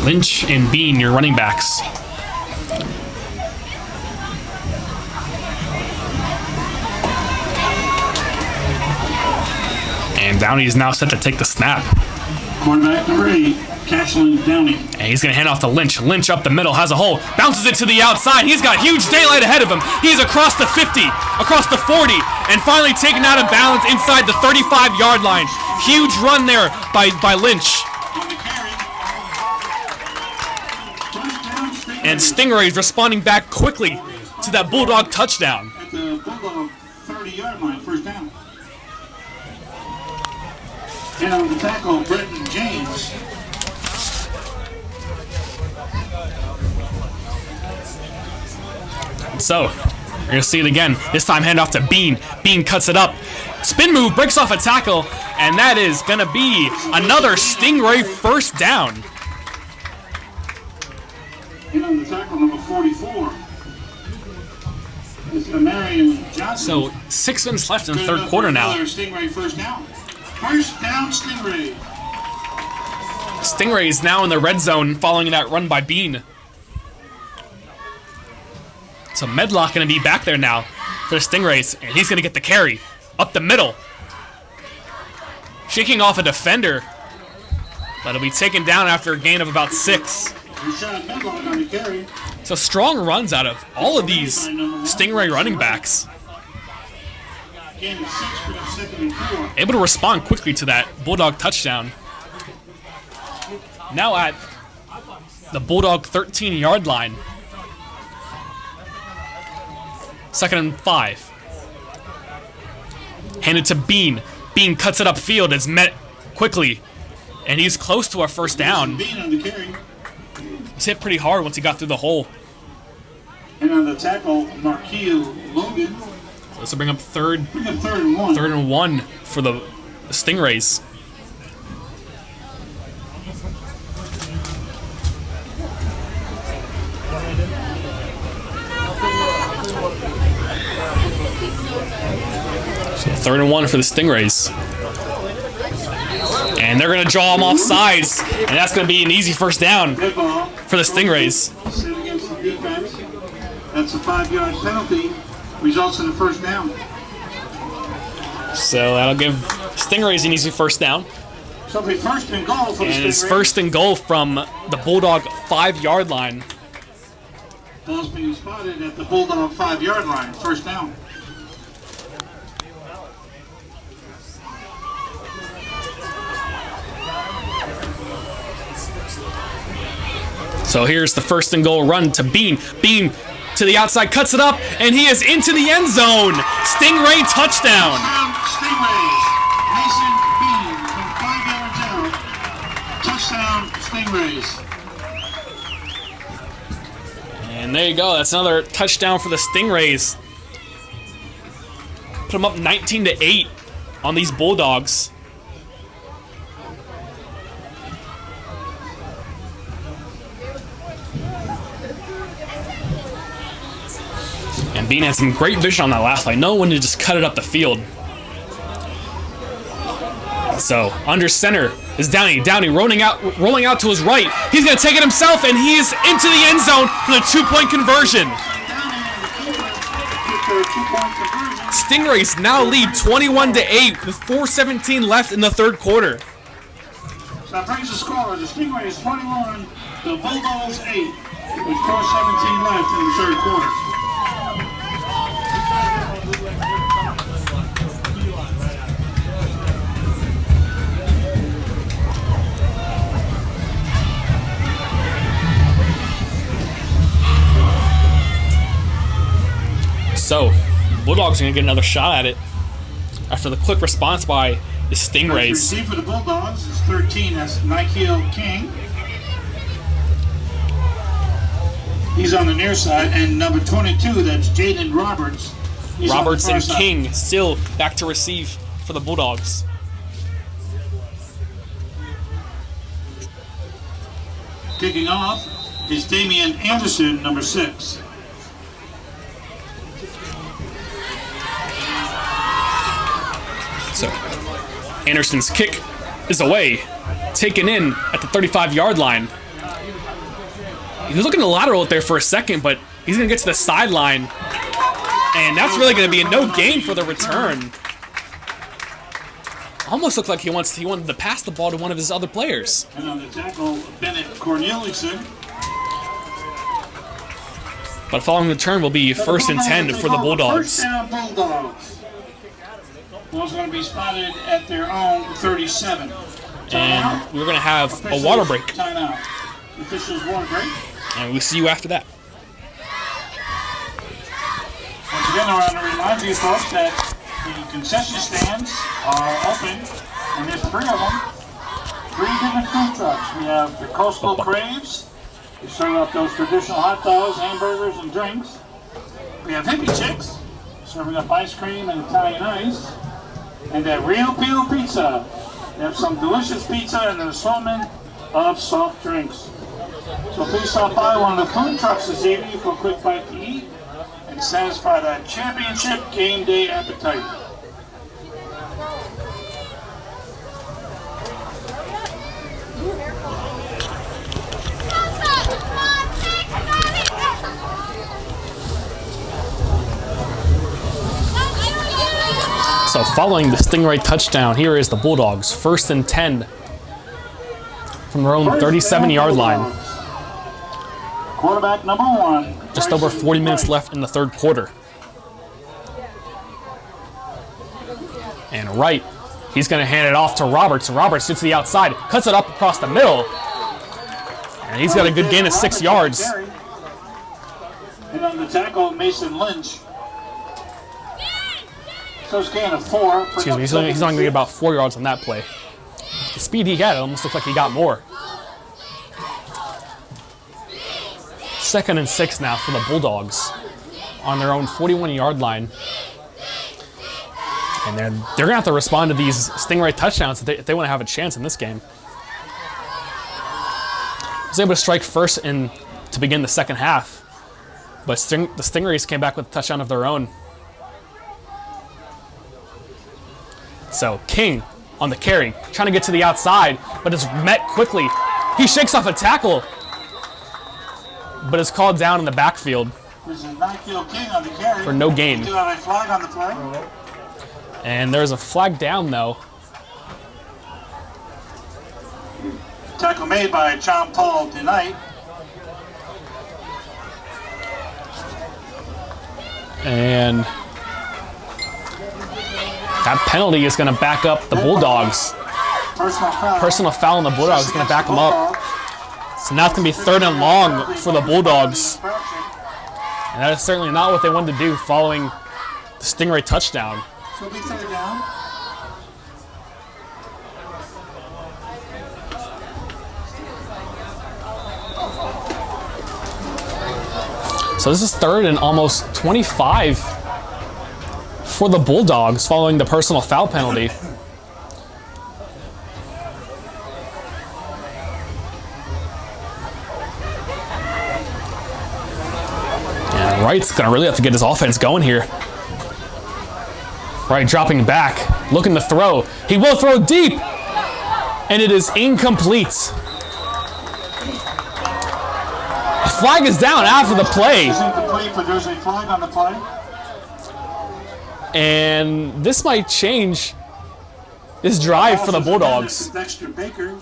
Lynch and Bean, your running backs. And Downey is now set to take the snap. Quarterback number 8, Cashlin Downey. And he's going to hand off to Lynch. Lynch up the middle, has a hole, bounces it to the outside. He's got huge daylight ahead of him. He's across the 50, across the 40, and finally taken out of bounds inside the 35-yard line. Huge run there by Lynch. And Stingrays responding back quickly to that Bulldog touchdown. At the Bulldog 30-yard line, first down. And on the tackle, Brenton James. So, we're going to see it again. This time hand off to Bean. Bean cuts it up. Spin move, breaks off a tackle, and that is going to be another Stingray first down. And on the tackle, number 44. It's Marion Johnson. So, 6 minutes left in the third quarter now. Stingray first down. First down, Stingray. Stingrays now in the red zone following that run by Bean. So Medlock going to be back there now for the Stingrays, and he's going to get the carry up the middle. Shaking off a defender, but it'll be taken down after a gain of about 6. Medlock on the carry. So strong runs out of all of these Stingray running backs. Gain of 6 for the 2nd and 4. Able to respond quickly to that Bulldog touchdown. Now at the Bulldog 13-yard line. 2nd and 5. Handed to Bean. Bean cuts it upfield. It's met quickly. And he's close to a first down. Bean on the carry. He's hit pretty hard once he got through the hole. And on the tackle, Marquille Logan. So this will bring up third and 1. 3rd and 1 for the Stingrays. So 3rd and 1 for the Stingrays. And they're going to draw him off sides. And that's going to be an easy first down Good ball. for the Stingrays. Set against the defense. That's a 5-yard penalty. Results in a first down. So that'll give Stingrays an easy first down. So it'll be first and goal for the And it's Stingrays. 1st and goal from the Bulldog 5-yard line. Ball's being spotted at the Bulldog 5-yard line. First down. So here's the 1st and goal run to Bean. Bean to the outside, cuts it up, and he is into the end zone. Stingray touchdown. Stingrays. Mason Bean from 5 yards out. Touchdown, Stingrays. And there you go. That's another touchdown for the Stingrays. Put them up 19-8 on these Bulldogs. And Bean had some great vision on that last play. Know when to just cut it up the field. So under center is Downey. Downey rolling out to his right. He's going to take it himself, and he is into the end zone for the 2-point conversion. Stingrays now lead 21-8 with 4:17 left in the third quarter. So that brings the score. The Stingrays 21, the Bulldogs 8, with 4:17 left in the third quarter. So, Bulldogs are going to get another shot at it after the quick response by the Stingrays. Receive for the Bulldogs is 13. That's Nikhil King. He's on the near side. And number 22, that's Jaden Roberts. He's Roberts on the and far side. King still back to receive for the Bulldogs. Kicking off is Damian Anderson, number 6. So, Anderson's kick is away, taken in at the 35-yard line. He was looking to lateral it there for a second, but he's going to get to the sideline, and that's really going to be a no gain for the return. Almost looked like he wanted to pass the ball to one of his other players. And on the tackle, Bennett Corneliuson. But following the turn will be first and 10 for the Bulldogs. First down, Bulldogs. Ball's going to be spotted at their own 37. And we're going to have a water break. Timeout. Officials water break. And we'll see you after that. Once again, I want to remind you folks that the concession stands are open, and there's 3 of them. 3 different food trucks. We have the Coastal Craves. They serve up those traditional hot dogs, hamburgers, and drinks. We have Hippie Chicks, serving up ice cream and Italian ice. And that Real Peel Pizza. They have some delicious pizza and an assortment of soft drinks. So please stop by one of the food trucks this evening for a quick bite to eat and satisfy that championship game day appetite. So following the Stingray touchdown, here is the Bulldogs, first and 10 from their own 37-yard line. Quarterback number 1. Just over 40 minutes left in the third quarter. And Wright, he's going to hand it off to Roberts. Roberts gets to the outside, cuts it up across the middle. And he's got a good gain of 6 yards. And on the tackle, Mason Lynch. So it's gain of 4. Excuse me, he's only going to get about 4 yards on that play. The speed he had, it almost looked like he got more. Second and 6 now for the Bulldogs on their own 41-yard line. And they're going to have to respond to these Stingray touchdowns if they want to have a chance in this game. Was able to strike first to begin the second half, but the Stingrays came back with a touchdown of their own. So King on the carry, trying to get to the outside, but is met quickly. He shakes off a tackle, but is called down in the backfield This is Nikhil King on the carry. for no gain. We do have a flag on the play. And there's a flag down though. Tackle made by John Paul tonight. And that penalty is going to back up the Bulldogs. Personal foul on the Bulldogs is going to back them up. So now it's going to be 3rd and long for the Bulldogs. And that is certainly not what they wanted to do following the Stingray touchdown. So it'll be 3rd down. So this is 3rd and almost 25 for the Bulldogs following the personal foul penalty. And Wright's gonna really have to get his offense going here. Wright dropping back, looking to throw. He will throw deep, and it is incomplete. A flag is down after the play. It's incomplete, but there's a flag on the play. And this might change this drive for the Bulldogs. Dexter Baker.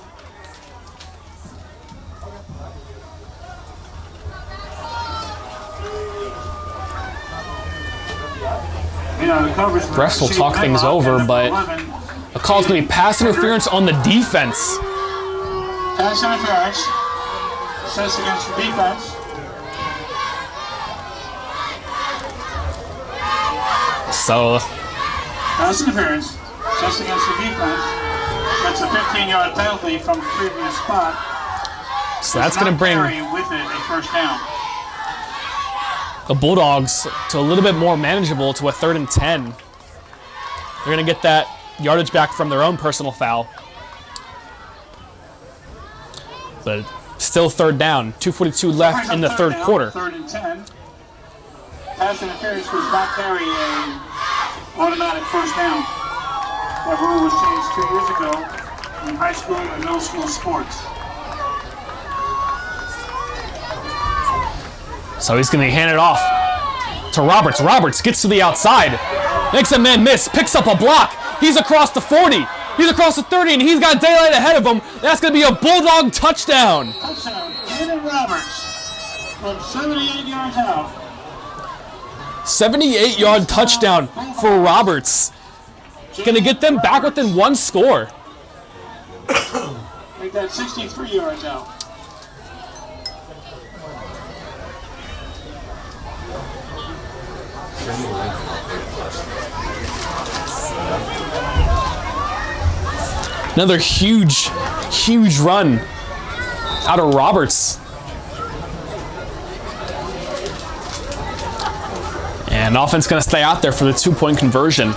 Refs will talk things over, but a call is going to be pass interference on the defense. Pass interference. Says against the defense. So Pass interference. Just against the defense. That's a 15-yard penalty from the previous spot. So that's going to bring Carry with it a first down. the Bulldogs to a little bit more manageable to a 3rd and 10. They're going to get that yardage back from their own personal foul. But still 3rd down. 2:42 left in the third quarter. 3rd and 10. Pass interference does not carry an automatic first down. That rule was changed 2 years ago in high school and middle school sports. So he's going to hand it off to Roberts. Roberts gets to the outside. Makes a man miss. Picks up a block. He's across the 40. He's across the 30, and he's got daylight ahead of him. That's going to be a Bulldog touchdown. Touchdown, Jaden Roberts from 78 yards out. 78-yard touchdown for Roberts. Going to get them back within one score. Make that 63 yards out. Another huge run out of Roberts. And offense going to stay out there for the 2-point conversion.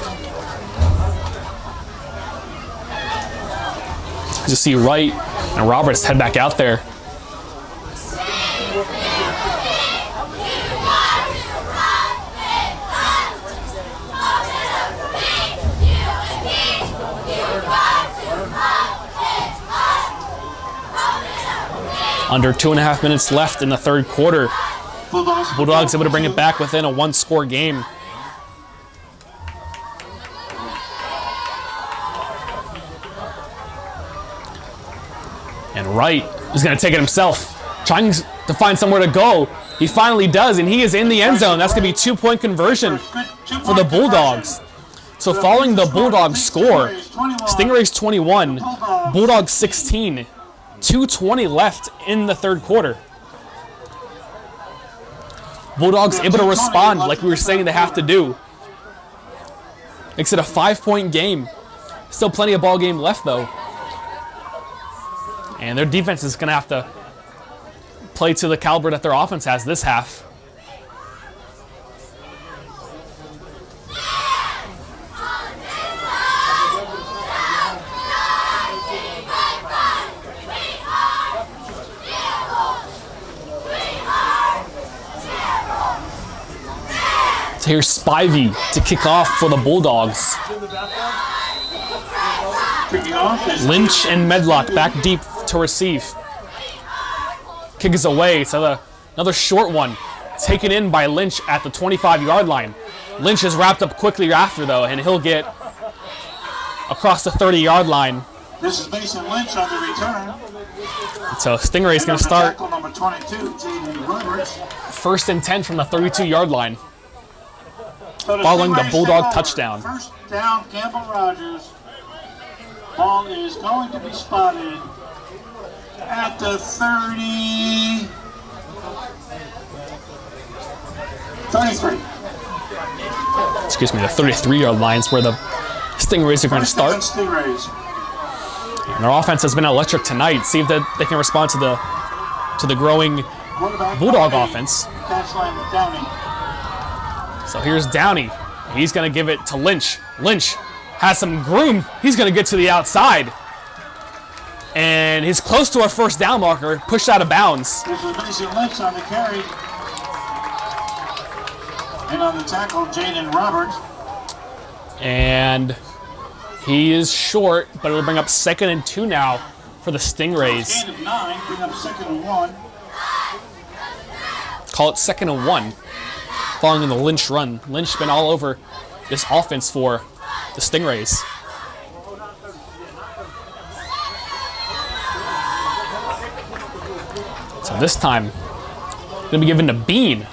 You see Wright and Roberts head back out there. Under 2.5 minutes left in the third quarter. Bulldogs able to bring it back within a 1-score game. And Wright is going to take it himself, trying to find somewhere to go. He finally does, and he is in the end zone. That's going to be a 2-point conversion for the Bulldogs. So following the Bulldogs score, Stingrays 21, Bulldogs 16. 2:20 left in the third quarter. Bulldogs able to respond like we were saying they have to do. Makes it a 5-point game. Still plenty of ball game left though. And their defense is going to have to play to the caliber that their offense has this half. So here's Spivey to kick off for the Bulldogs. Lynch and Medlock back deep to receive. Kick is away. So another short one taken in by Lynch at the 25-yard line. Lynch is wrapped up quickly after though, and he'll get across the 30-yard line. This is Mason Lynch on the return. So Stingray's going to start Number 22, Jaden Roberts. 1st and 10 from the 32-yard line. So Following the Stingrays Bulldog take over. touchdown. First down, Campbell Rogers. Ball is going to be spotted at the 33. Excuse me, the 33-yard lines where the Stingrays are going to start. Stingrays. And their offense has been electric tonight. See if they can respond to the growing Bulldog offense. Catch line with Downey. So here's Downey. He's going to give it to Lynch. Lynch has some groom. He's going to get to the outside. And he's close to a first down marker, pushed out of bounds. This is Mason Lynch on the carry. And on the tackle, Jaden Roberts. And he is short, but it'll bring up 2nd and 2 now for the Stingrays. Gain of 9, bring up 2nd and 1. Call it 2nd and 1. Following the Lynch run. Lynch's been all over this offense for the Stingrays. So this time, going to be given to Bean.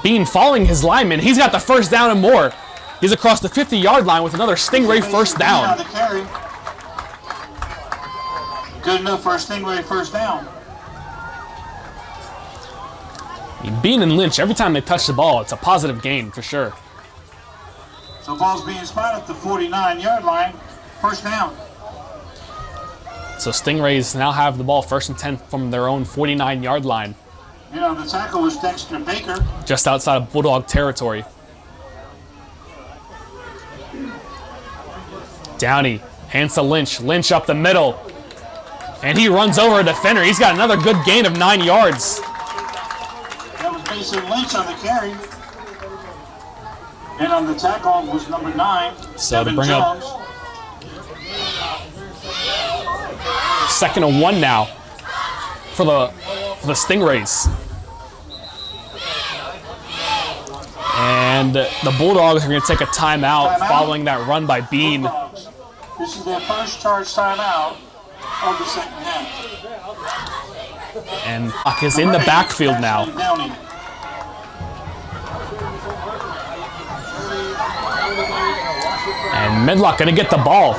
Bean following his lineman. He's got the first down and more. He's across the 50-yard line with another Stingray first down. Good enough for a Stingray first down. Bean and Lynch, every time they touch the ball, it's a positive gain for sure. So ball's being spotted at the 49-yard line. First down. So Stingrays now have the ball 1st and 10 from their own 49-yard line. The tackle was Dexter Baker. Just outside of Bulldog territory. Downey hands to Lynch. Lynch up the middle. And he runs over a defender. He's got another good gain of 9 yards. That was Mason Lynch on the carry. And on the tackle was number 9, So to Evan bring Jones. up 2nd and 1 now for the Stingrays. And the Bulldogs are going to take a timeout following that run by Bean. Bulldogs. This is their first charge timeout of the second half. And Buck is in the backfield now. Downey. And Medlock going to get the ball.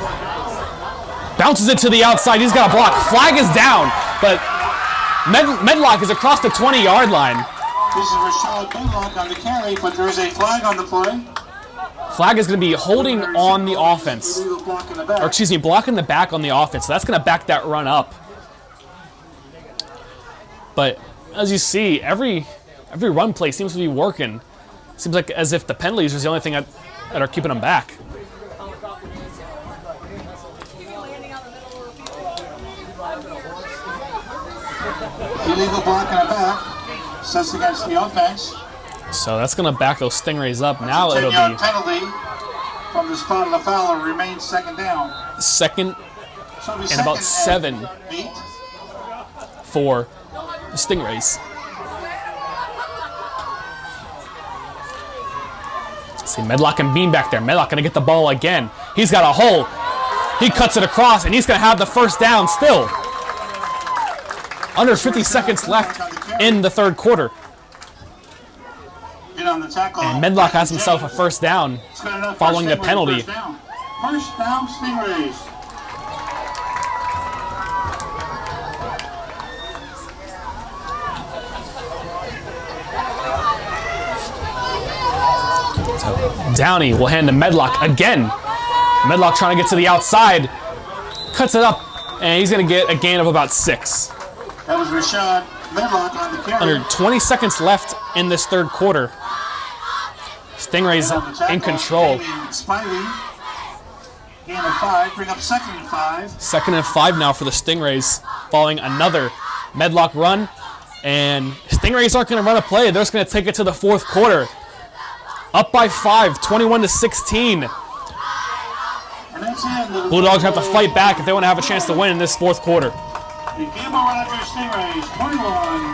Bounces it to the outside. He's got a block. Flag is down, but Medlock is across the 20-yard line. This is Rashad Medlock on the carry, but there is a flag on the play. Flag is going to be holding on the offense. Illegal block in the back. Or excuse me, blocking the back on the offense. So that's going to back that run up. But as you see, every run play seems to be working. Seems like as if the penalties is the only thing that are keeping them back. Illegal block in the back. Sets against the offense. So that's going to back those Stingrays up. Now it'll 10-yard be penalty from the spot of the foul and remains second down. second So it'll be and about second 7 and 8. for the Stingrays. See Medlock and Bean back there. Medlock going to get the ball again. He's got a hole. He cuts it across, and he's going to have the first down still. Under 50 seconds left in the third quarter. And on the tackle, And Medlock has himself a first down following the penalty. First down, Stingrays. Downey will hand to Medlock again. Medlock trying to get to the outside. Cuts it up, and he's going to get a gain of about 6. That was Rashad Medlock on the carry. Under 20 seconds left in this third quarter. Stingrays And on the tackle, in control. Damien Spivey. Gain of 5, bring up 2nd and 5. 2nd and 5 now for the Stingrays, following another Medlock run. And Stingrays aren't going to run a play. They're just going to take it to the fourth quarter. Up by 5, 21-16. And that's it. Bulldogs have to fight back if they want to have a chance to win in this fourth quarter. The Gamble Rogers Stingrays, 21.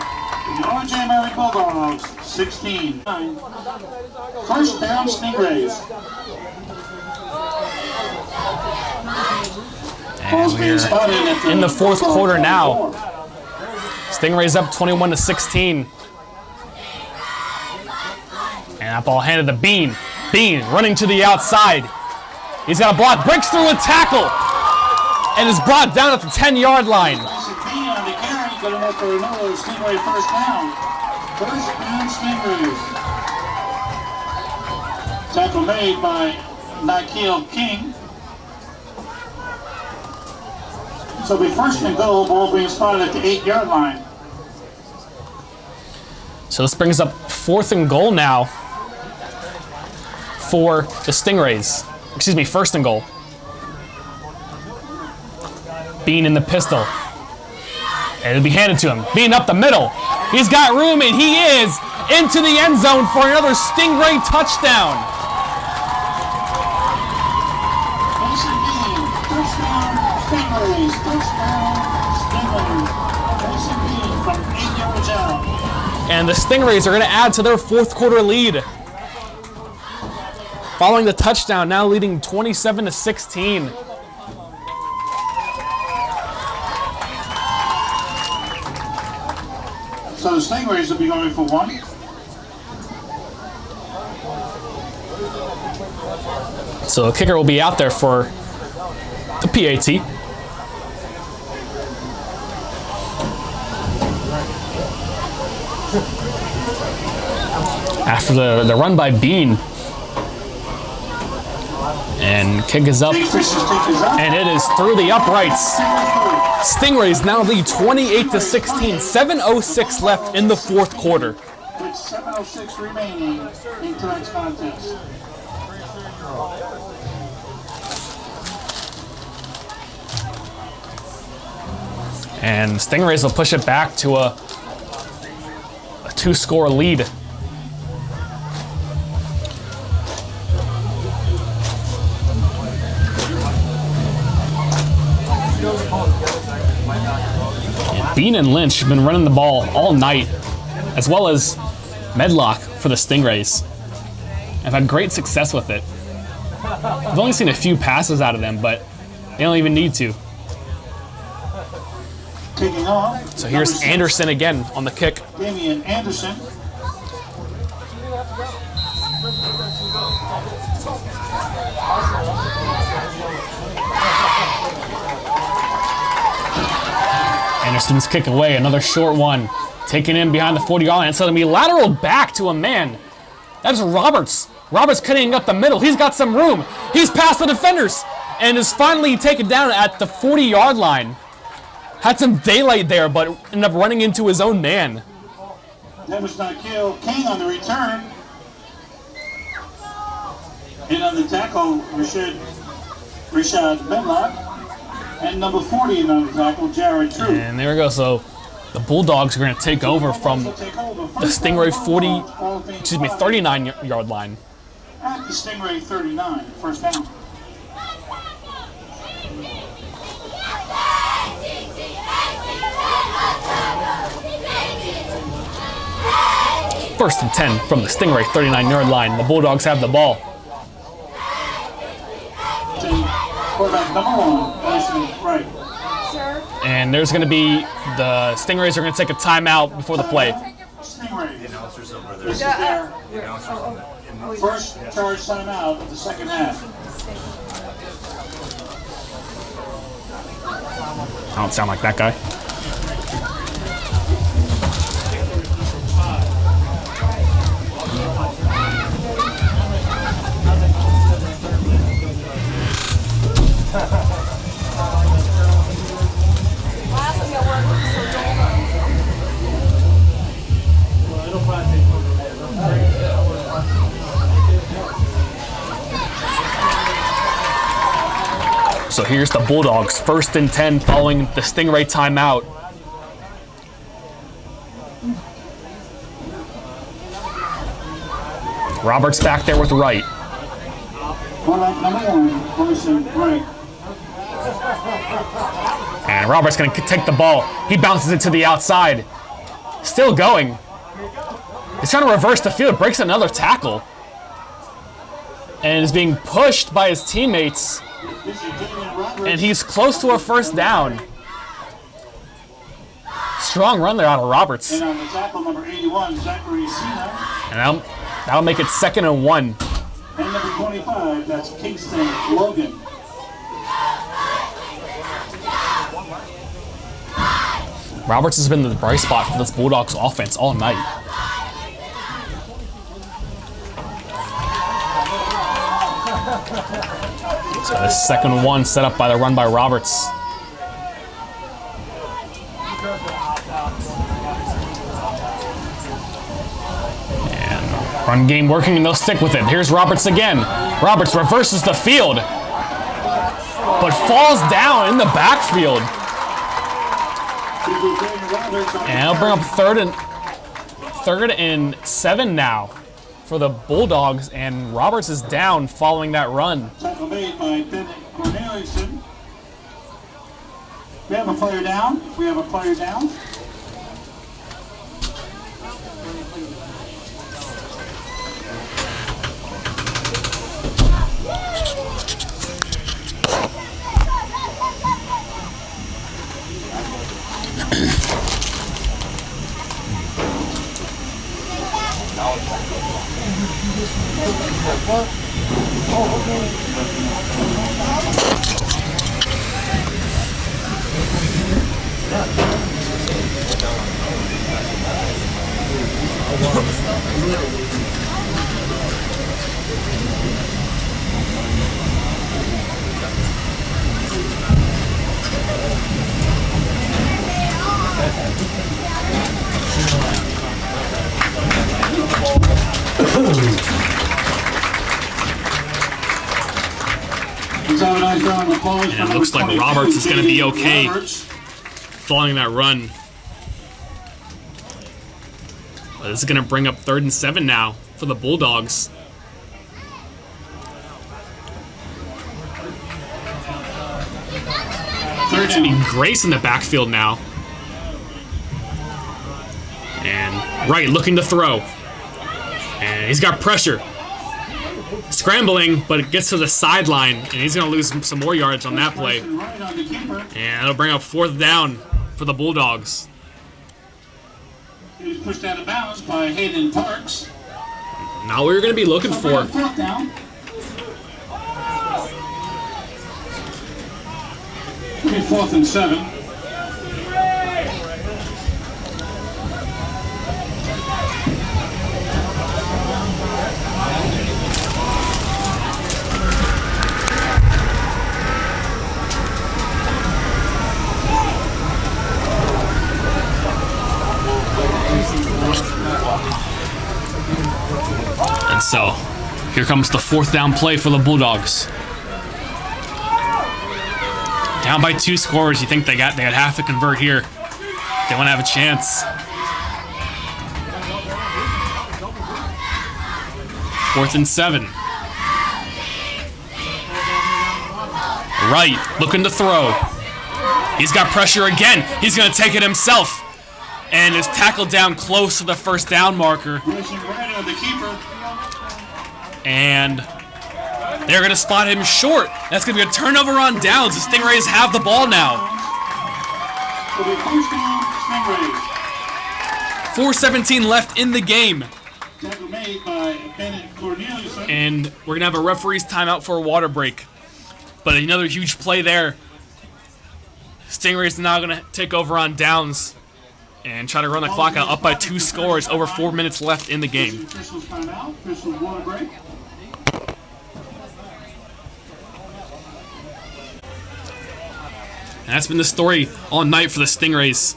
The R.J. Murray Bulldogs, 16. First down, Stingrays. And we're in the fourth quarter now. Stingrays up 21-16. And that ball handed to Bean. Bean running to the outside. He's got a block, breaks through a tackle, and is brought down at the 10-yard line. Bean on the carry, good enough for another Stingray first down. First down, Stingrays. Tackle made by Nikhil King. So we first and goal, ball being spotted at the 8-yard line. So this brings up 4th and goal now for the Stingrays. Excuse me, 1st and goal. Bean in the pistol. And it'll be handed to him. Bean up the middle. He's got room, and he is into the end zone for another Stingray touchdown. Mason Bean, touchdown, Stingrays, touchdown, Stingrays. Mason Bean from 8 yards out. And the Stingrays are going to add to their fourth quarter lead. Following the touchdown, now leading 27-16. So the Stingrays will be going for 1. So the kicker will be out there for the PAT. After the run by Bean. And kick is up, Big Fish's kick is up. and it is through the uprights. Stingrays now lead 28-16. 7:06 left in the fourth quarter. With 7:06 remaining in tonight's contest. And Stingrays will push it back to a 2-score lead. Bean and Lynch have been running the ball all night, as well as Medlock for the Stingrays. I've had great success with it. I've only seen a few passes out of them, but they don't even need to. Kicking off. So here's number 6, Anderson again on the kick. Damian Anderson. Anderson's kick away, another short one. Taken in behind the 40-yard line. It's going to be lateral back to a man. That's Roberts. Roberts cutting up the middle. He's got some room. He's past the defenders and is finally taken down at the 40-yard line. Had some daylight there, but ended up running into his own man. That was not kill. King on the return. And on the tackle, Rashad Medlock. And number 40 on the tackle, Jared True. And there we go. So the Bulldogs are going to take over from the Stingray 39-yard line. At the Stingray 39, first down. First and 10 from the Stingray 39-yard line. The Bulldogs have the ball. Quarterback number 1, Anderson, right. And there's going to be, the Stingrays are going to take a timeout before the play. Stingray. Announcers over there. This is their first charge timeout of the second half. I don't sound like that guy. So here's the Bulldogs, first and 10 following the Stingray timeout. Roberts back there with right. Quarterback number 1, Anderson, right. And Roberts going to take the ball. He bounces it to the outside. Still going. He's trying to reverse the field, breaks another tackle. And is being pushed by his teammates. And he's close to a first down. Strong run there out of Roberts. And on the tackle, number 81, Zachary Sina. And that'll make it 2nd and 1. And number 25, that's Kingston Logan. Roberts has been the bright spot for this Bulldogs offense all night. So this 2nd and 1 set up by the run by Roberts. And run game working and they'll stick with it. Here's Roberts again. Roberts reverses the field, but falls down in the backfield. And it'll bring up third and 7 now for the Bulldogs, and Roberts is down following that run. Tackle made by Ben Corneliuson. We have a player down. And it looks like Roberts is going to be okay following that run. But this is going to bring up 3rd and 7 now for the Bulldogs. It's going to be Grace in the backfield now. And Wright looking to throw. And he's got pressure. Scrambling, but it gets to the sideline, and he's going to lose some more yards on that play. And it'll bring up 4th down for the Bulldogs. He was pushed out of bounds by Hayden Parks. Not what you're going to be looking for. 4th down. 4th and 7. And so, here comes the 4th down play for the Bulldogs. Down by 2 scores. You think they got have to convert here. They want to have a chance. 4th and 7. Wright looking to throw. He's got pressure again. He's going to take it himself. And is tackled down close to the 1st down marker. And they're going to spot him short. That's going to be a turnover on downs. The Stingrays have the ball now. 4:17 left in the game. And we're going to have a referee's timeout for a water break. But another huge play there. Stingrays now going to take over on downs and try to run the clock out, up by 2 scores, over 4 minutes left in the game. And that's been the story all night for the Stingrays.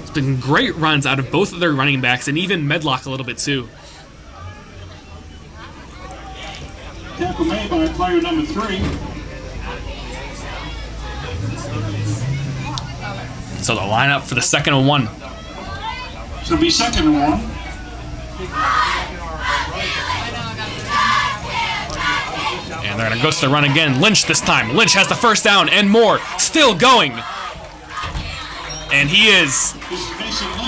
It's been great runs out of both of their running backs, and even Medlock a little bit too. Tackle made by player number 3. So the lineup for the 2nd and 1. So it'll be 2nd and 1. And they're going to go to the run again. Lynch this time. Lynch has the 1st down and more. Still going. And he is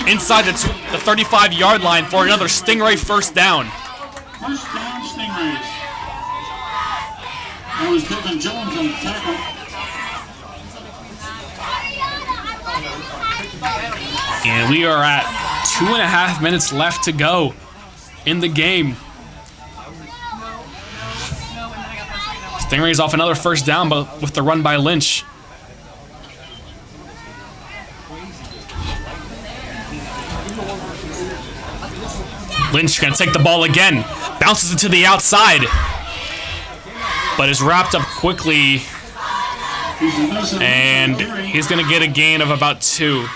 inside the 35-yard line for another Stingray 1st down. 1st down, Stingrays. That was Devin Jones on the tackle. And we are at 2.5 minutes left to go in the game. Stingrays off another 1st down, but with the run by Lynch. Lynch gonna take the ball again. Bounces it to the outside, but is wrapped up quickly. And he's gonna get a gain of about 2.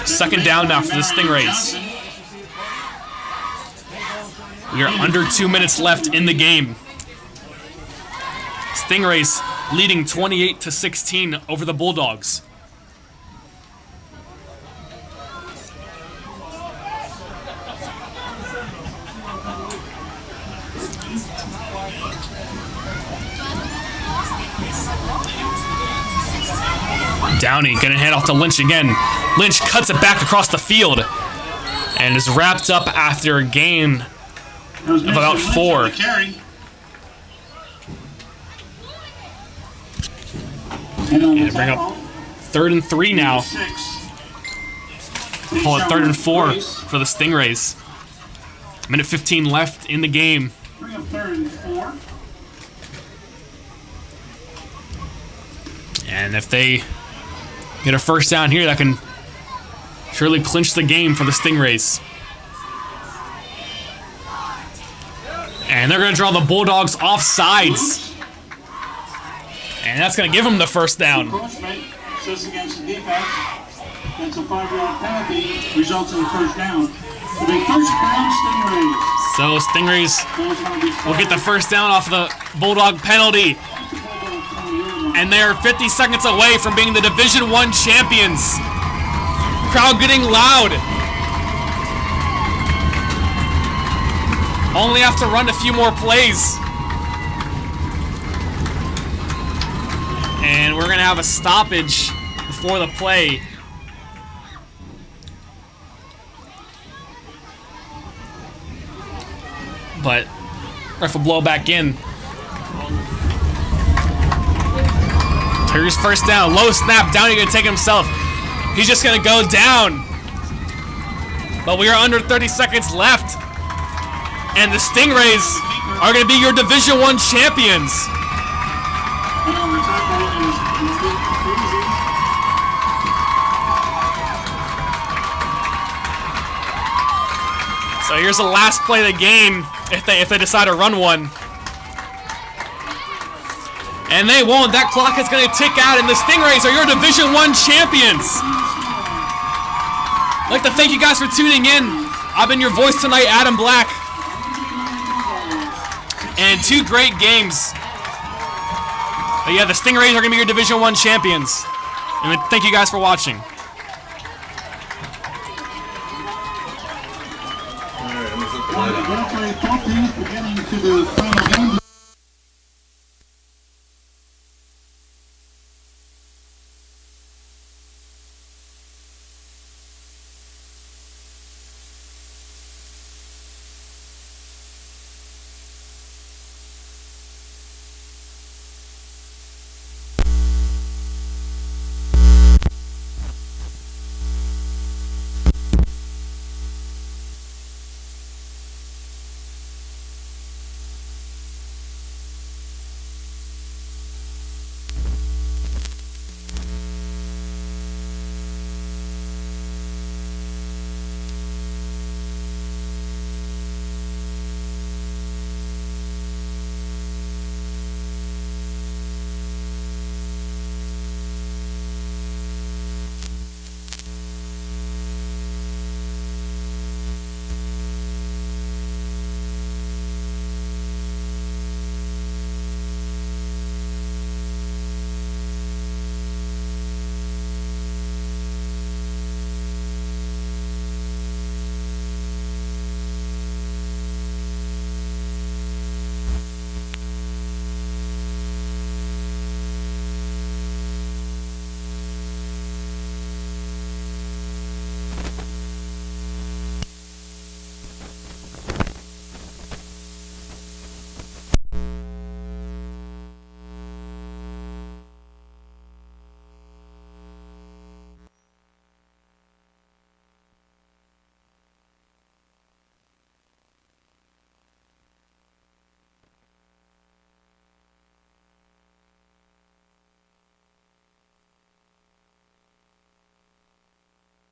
2nd down now for the Stingrays. We are under 2 minutes left in the game. Stingrays leading 28-16 over the Bulldogs. Downey gonna hand off to Lynch again. Lynch cuts it back across the field and is wrapped up after a gain of about 4. And bring up 3rd and 3 now. Call it 3rd and 4 for the Stingrays. 1:15 left in the game. Bring up 3rd and 4. And if they get a 1st down here, that can surely clinch the game for the Stingrays. And they're going to draw the Bulldogs off sides. And that's going to give them the first down. Enforcement sits against the defense. That's a 5-yard penalty, results in the first down. So the first down, Stingrays. So Stingrays will get the first down off the Bulldog penalty. And they're 50 seconds away from being the Division I champions. Crowd getting loud. Only have to run a few more plays. And we're going to have a stoppage before the play. But ref will blow back in. Here's first down. Low snap. Downey going to take himself. He's just going to go down. But we are under 30 seconds left. And the Stingrays are going to be your Division I champions. So here's the last play of the game if they decide to run one. And they won't. That clock is going to tick out, and the Stingrays are your Division I champions. I'd like to thank you guys for tuning in. I've been your voice tonight, Adam Black. And 2 great games. But yeah, the Stingrays are going to be your Division I champions. And thank you guys for watching. All right, I'm gonna flip the light on. Beginning to the final game.